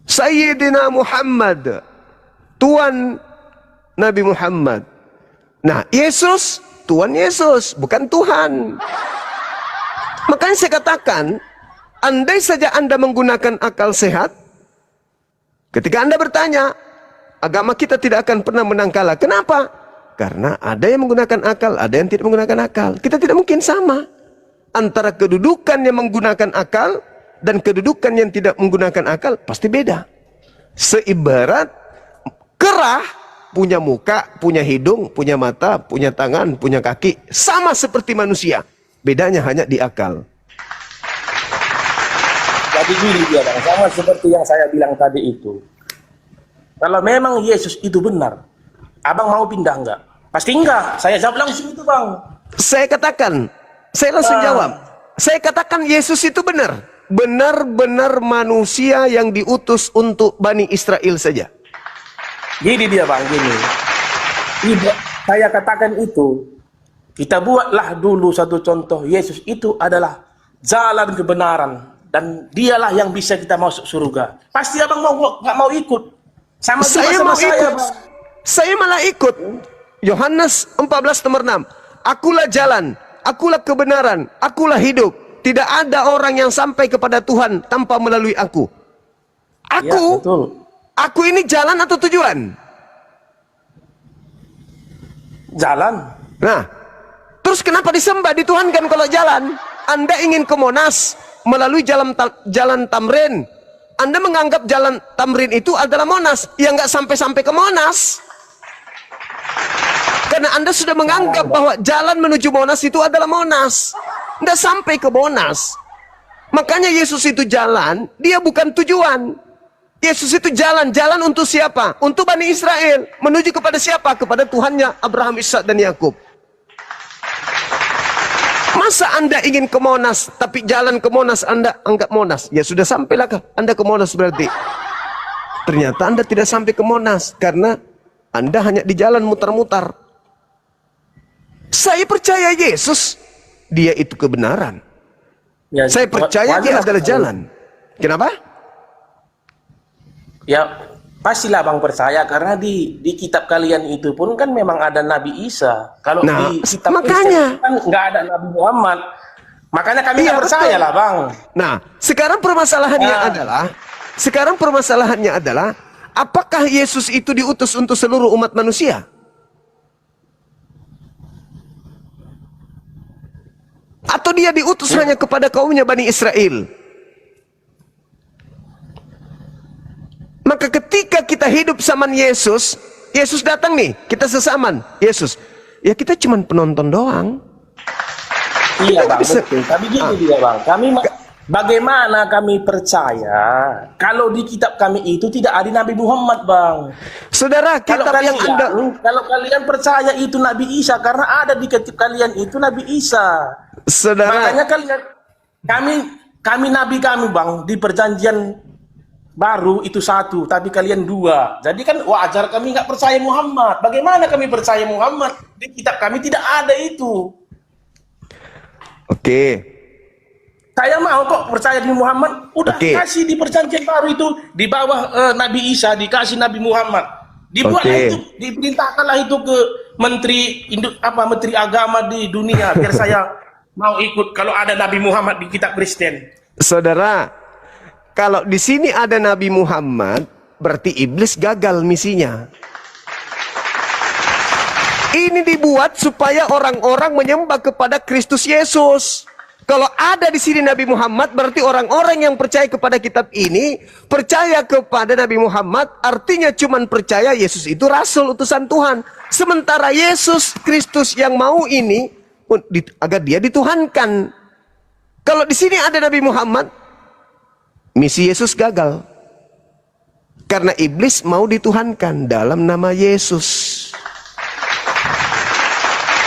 Sayyidina Muhammad. Tuhan Nabi Muhammad. Nah, Yesus, Tuhan Yesus, bukan Tuhan. Makanya saya katakan, andai saja Anda menggunakan akal sehat, ketika Anda bertanya, agama kita tidak akan pernah menang kalah. Kenapa? Karena ada yang menggunakan akal, ada yang tidak menggunakan akal. Kita tidak mungkin sama. Antara kedudukan yang menggunakan akal dan kedudukan yang tidak menggunakan akal pasti beda. Seibarat kerah punya muka, punya hidung, punya mata, punya tangan, punya kaki, sama seperti manusia. Bedanya hanya di akal. Jadi gini dia Bang, sama seperti yang saya bilang tadi itu. Kalau memang Yesus itu benar, abang mau pindah enggak? Pasti enggak. Saya jawab langsung itu Bang. Saya katakan, saya langsung jawab. Saya katakan Yesus itu benar. Benar-benar manusia yang diutus untuk Bani Israel saja. Gini dia Bang, gini. Saya katakan itu, kita buatlah dulu satu contoh. Yesus itu adalah jalan kebenaran. Dan dialah yang bisa kita masuk surga. Pasti abang nggak mau ikut. Sama saya sama mau saya, ikut. Bang. Saya malah ikut. Yohanes 14 nomor 6. Akulah jalan, akulah kebenaran, akulah hidup. Tidak ada orang yang sampai kepada Tuhan tanpa melalui aku. Aku, ya, betul. Aku ini jalan atau tujuan? Jalan. Nah, terus kenapa disembah, dituhankan kalau jalan? Anda ingin ke Monas melalui jalan Tamrin. Anda menganggap jalan Tamrin itu adalah Monas. Ya nggak sampai-sampai ke Monas. Karena Anda sudah menganggap bahwa jalan menuju Monas itu adalah Monas. Nggak sampai ke Monas. Makanya Yesus itu jalan, dia bukan tujuan. Yesus itu jalan untuk siapa? Untuk Bani Israel. Menuju kepada siapa? Kepada Tuhannya Abraham, Ishak dan Yakub. Masa Anda ingin ke Monas, tapi jalan ke Monas Anda anggap Monas? Ya sudah sampailah Anda ke Monas berarti. Ternyata Anda tidak sampai ke Monas karena Anda hanya di jalan mutar-mutar. Saya percaya Yesus, dia itu kebenaran. Ya, saya percaya dia adalah jalan. Kenapa? Ya pastilah Bang percaya karena di kitab kalian itu pun kan memang ada Nabi Isa. Kalau di kitab makanya kan nggak ada Nabi Muhammad. Makanya kami nggak percaya lah Bang. Nah, sekarang permasalahannya adalah apakah Yesus itu diutus untuk seluruh umat manusia? Atau dia diutus hanya kepada kaumnya Bani Israel? Maka ketika kita kita hidup zaman Yesus, Yesus datang nih, kita sesaman, Yesus. Ya kita cuman penonton doang. Iya bang, bisa- betul. Tapi gini dia bang, bagaimana kami percaya kalau di kitab kami itu tidak ada Nabi Muhammad bang? Saudara, kitab yang Anda... Kalau kalian percaya itu Nabi Isa, karena ada di kitab kalian itu Nabi Isa. Saudara, Makanya kami nabi kami bang di perjanjian baru itu satu, tapi kalian dua. Jadi kan wajar kami nggak percaya Muhammad. Bagaimana kami percaya Muhammad? Di kitab kami tidak ada itu. oke. Saya mau kok percaya di Muhammad. Udah Oke. kasih di perjanjian baru itu di bawah Nabi Isa dikasih Nabi Muhammad. Dibuatlah Oke. itu, diperintahkanlah itu ke Menteri Agama di dunia biar saya mau ikut kalau ada Nabi Muhammad di kitab Kristen. Saudara, kalau di sini ada Nabi Muhammad, berarti iblis gagal misinya. Ini dibuat supaya orang-orang menyembah kepada Kristus Yesus. Kalau ada di sini Nabi Muhammad, berarti orang-orang yang percaya kepada kitab ini, percaya kepada Nabi Muhammad, artinya cuman percaya Yesus itu rasul utusan Tuhan. Sementara Yesus Kristus yang mau ini, agar dia dituhankan. Kalau di sini ada Nabi Muhammad, misi Yesus gagal. Karena iblis mau dituhankan dalam nama Yesus.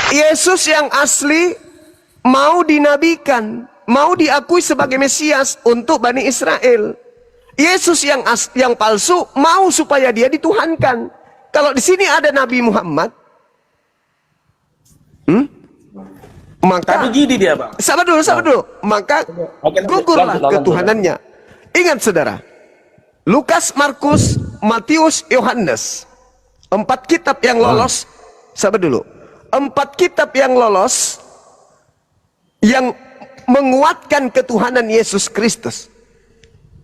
Yesus yang asli mau dinabikan, mau diakui sebagai Mesias untuk Bani Israel. Yesus yang palsu mau supaya dia dituhankan. Kalau di sini ada Nabi Muhammad, maka Tapi gini dia bang. sabar dulu. Maka Oke, gugurlah lanjut. ketuhanannya. Ingat saudara, Lukas, Markus, Matius, Yohanes, 4 kitab yang lolos. Sabar dulu. 4 kitab yang lolos yang menguatkan ketuhanan Yesus Kristus.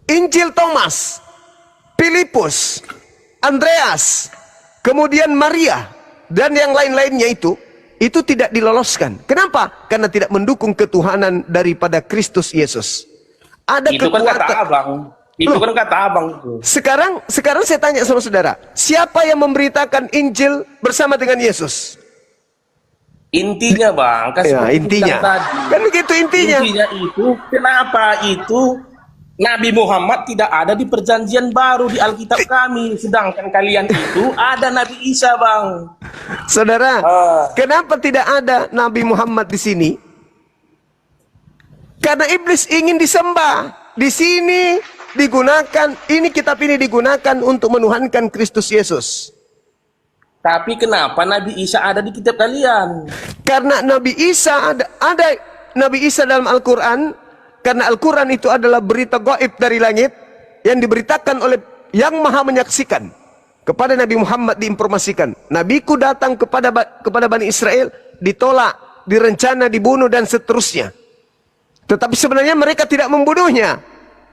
Injil Thomas, Filipus, Andreas, kemudian Maria, dan yang lain-lainnya itu tidak diloloskan. Kenapa? Karena tidak mendukung ketuhanan daripada Kristus Yesus. Ada Itu kan kata kekuatan. abang. Itu Loh. kan kata abang itu. Sekarang saya tanya sama saudara, siapa yang memberitakan Injil bersama dengan Yesus? Intinya bang, Ya, intinya. Kan begitu intinya. Intinya itu, kenapa itu Nabi Muhammad tidak ada di perjanjian baru di Alkitab kami, sedangkan kalian itu ada Nabi Isa bang. Saudara, kenapa tidak ada Nabi Muhammad di sini? Karena iblis ingin disembah. Di sini digunakan, kitab ini digunakan untuk menuhankan Kristus Yesus. Tapi kenapa Nabi Isa ada di kitab kalian? Karena Nabi Isa ada Nabi Isa dalam Al-Quran. Karena Al-Quran itu adalah berita gaib dari langit yang diberitakan oleh yang maha menyaksikan. Kepada Nabi Muhammad diinformasikan, Nabiku datang kepada Bani Israel, ditolak, direncana, dibunuh, dan seterusnya. Tetapi sebenarnya mereka tidak membunuhnya,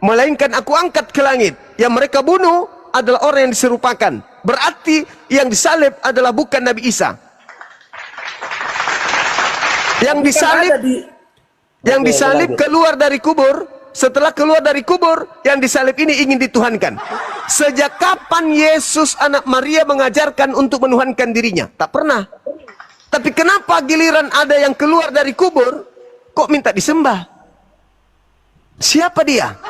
melainkan aku angkat ke langit. Yang mereka bunuh adalah orang yang diserupakan. Berarti yang disalib adalah bukan Nabi Isa. Yang disalib keluar dari kubur. Setelah keluar dari kubur, yang disalib ini ingin dituhankan. Sejak kapan Yesus anak Maria mengajarkan untuk menuhankan dirinya? Tak pernah. Tapi kenapa giliran ada yang keluar dari kubur, kok minta disembah? Siapa dia?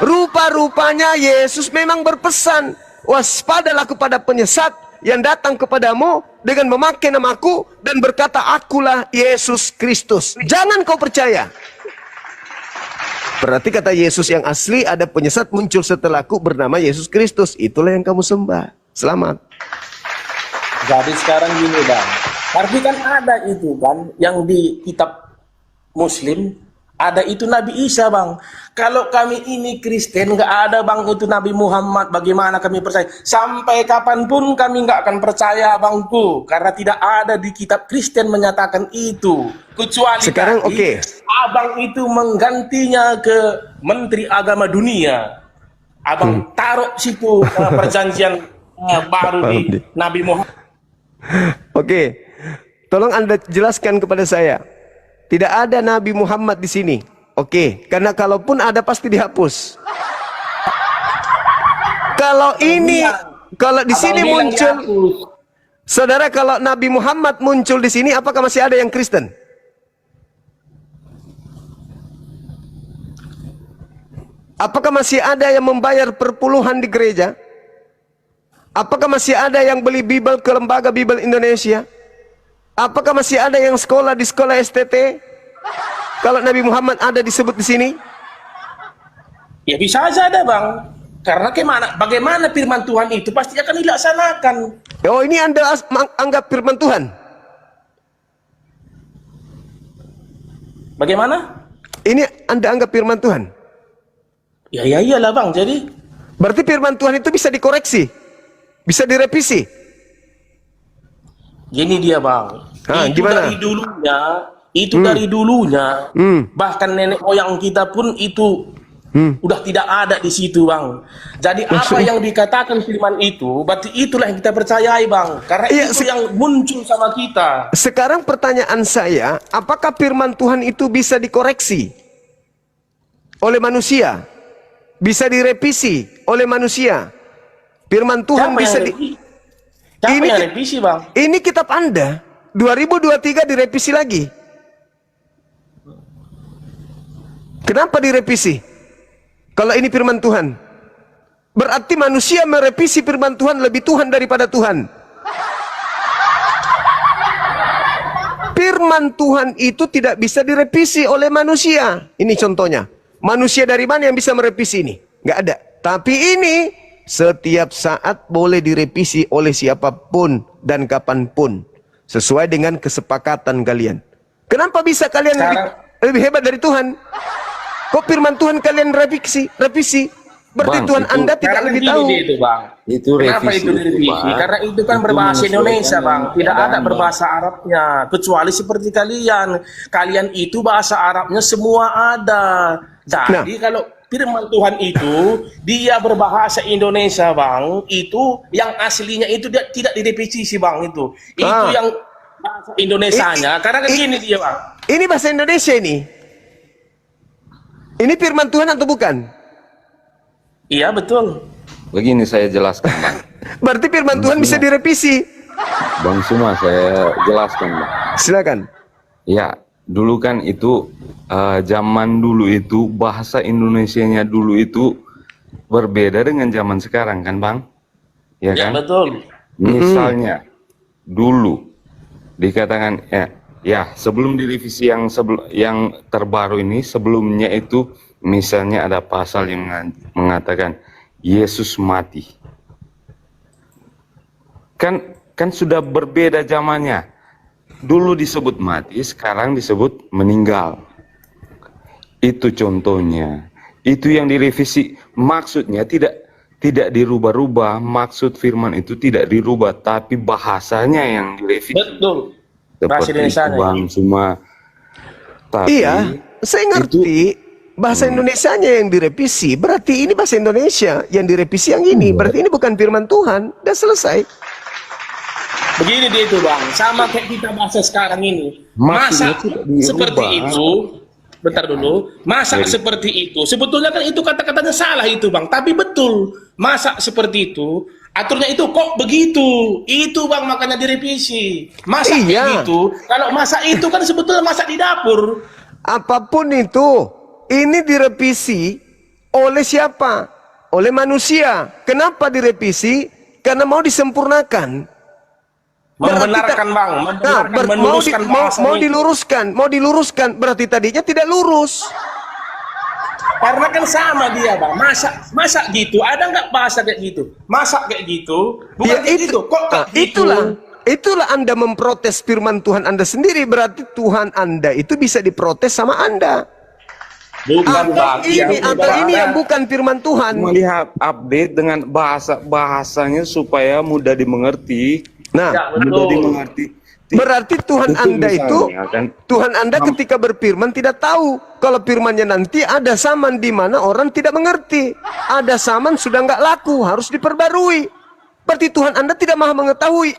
Rupa-rupanya Yesus memang berpesan, waspadalah kepada penyesat yang datang kepadamu dengan memakai namaku dan berkata, akulah Yesus Kristus. Jangan kau percaya. Berarti kata Yesus yang asli, ada penyesat muncul setelahku bernama Yesus Kristus. Itulah yang kamu sembah. Selamat. Jadi sekarang gini bang, tapi kan ada itu kan yang di kitab Muslim ada itu Nabi Isa bang. Kalau kami ini Kristen nggak ada bang itu Nabi Muhammad, bagaimana kami percaya? Sampai kapanpun kami nggak akan percaya bangku, karena tidak ada di kitab Kristen menyatakan itu. Kecuali sekarang tadi, abang itu menggantinya ke Menteri Agama Dunia. Abang taruh situ perjanjian baru di Nabi Muhammad. Oke, tolong Anda jelaskan kepada saya. Tidak ada Nabi Muhammad di sini. Oke, karena kalaupun ada pasti dihapus. Kalau ini Kalau di Abang sini bilang muncul, dihapus. saudara, kalau Nabi Muhammad muncul di sini, apakah masih ada yang Kristen? Apakah masih ada yang membayar perpuluhan di gereja? Apakah masih ada yang beli Bible ke lembaga Bible Indonesia? Apakah masih ada yang sekolah di sekolah STT? Kalau Nabi Muhammad ada disebut di sini? Ya bisa aja ada bang. Karena bagaimana firman Tuhan itu pasti akan dilaksanakan. Oh, ini Anda anggap firman Tuhan? Bagaimana? Ini Anda anggap firman Tuhan? Ya iyalah bang. Jadi Berarti firman Tuhan itu bisa dikoreksi, bisa direvisi. gini dia bang. Itu gimana? dari dulunya, bahkan nenek moyang kita pun itu udah tidak ada di situ bang. Jadi apa yang dikatakan firman itu, berarti itulah yang kita percayai bang. Karena itu yang muncul sama kita. Sekarang pertanyaan saya, apakah firman Tuhan itu bisa dikoreksi oleh manusia? Bisa direvisi oleh manusia? Firman Tuhan bisa Siapa yang revisi bang? Ini kitab Anda 2023 direvisi lagi. Kenapa direvisi? Kalau ini firman Tuhan, berarti manusia merevisi firman Tuhan lebih Tuhan daripada Tuhan. Firman Tuhan itu tidak bisa direvisi oleh manusia. Ini contohnya. Manusia dari mana yang bisa merevisi ini? Nggak ada. Tapi ini setiap saat boleh direvisi oleh siapapun dan kapanpun. Sesuai dengan kesepakatan kalian. Kenapa bisa kalian lebih hebat dari Tuhan? Kok firman Tuhan kalian revisi? Berarti Bang, Tuhan Anda tidak lebih tahu. Itu, bang. Itu Kenapa revisi itu direvisi? Karena itu kan berbahasa Indonesia bang. Tidak ada berbahasa Arabnya. Kecuali seperti kalian. Kalian itu bahasa Arabnya semua ada. Jadi kalau firman Tuhan itu dia berbahasa Indonesia bang, itu yang aslinya itu dia tidak direvisi bang itu yang bahasa Indonesianya. Karena kan gini dia bang. Ini bahasa Indonesia ini. Ini firman Tuhan atau bukan? Iya betul. Begini saya jelaskan bang. Berarti firman Tuhan bisa direvisi. Bang Suma saya jelaskan bang. Silakan. Ya dulu kan itu zaman dulu itu bahasa Indonesianya dulu itu berbeda dengan zaman sekarang kan bang? Ya kan? Ya betul. Misalnya dulu dikatakan ya sebelum direvisi yang terbaru ini, sebelumnya itu misalnya ada pasal yang mengatakan Yesus mati. Kan sudah berbeda zamannya. Dulu disebut mati, sekarang disebut meninggal. Itu contohnya. Itu yang direvisi. Maksudnya tidak dirubah-rubah. Maksud firman itu tidak dirubah, tapi bahasanya yang direvisi. Betul. Bahasa Seperti Indonesia itu bang semua. Tapi Iya, saya ngerti. Bahasa Indonesianya yang direvisi. Berarti ini bahasa Indonesia yang direvisi yang ini. Berarti ini bukan firman Tuhan. Udah selesai. Begini dia itu bang, sama kayak kita bahasa sekarang ini. Masa seperti itu, bentar dulu, masa seperti itu, sebetulnya kan itu kata-katanya salah itu bang, tapi betul, masa seperti itu, aturnya itu kok begitu, itu bang makanya direvisi. Masa begitu, kalau masa itu kan sebetulnya masa di dapur. Apapun itu, ini direvisi oleh siapa? Oleh manusia. Kenapa direvisi? Karena mau disempurnakan. Membenarkan bang, mau diluruskan, berarti tadinya tidak lurus. Karena kan sama dia bang, masa gitu, ada nggak bahasa kayak gitu? Masa kayak gitu, bukan kayak gitu, kok gitu? Itulah Anda memprotes firman Tuhan Anda sendiri, berarti Tuhan Anda itu bisa diprotes sama Anda. Bukan bang, ini yang bukan firman Tuhan. Melihat update dengan bahasanya supaya mudah dimengerti. Nah, mudah dimengerti. Berarti Tuhan Anda itu, kan, Tuhan Anda ketika berfirman tidak tahu kalau firmannya nanti ada zaman di mana orang tidak mengerti, ada zaman sudah nggak laku, harus diperbarui. Berarti Tuhan Anda tidak maha mengetahui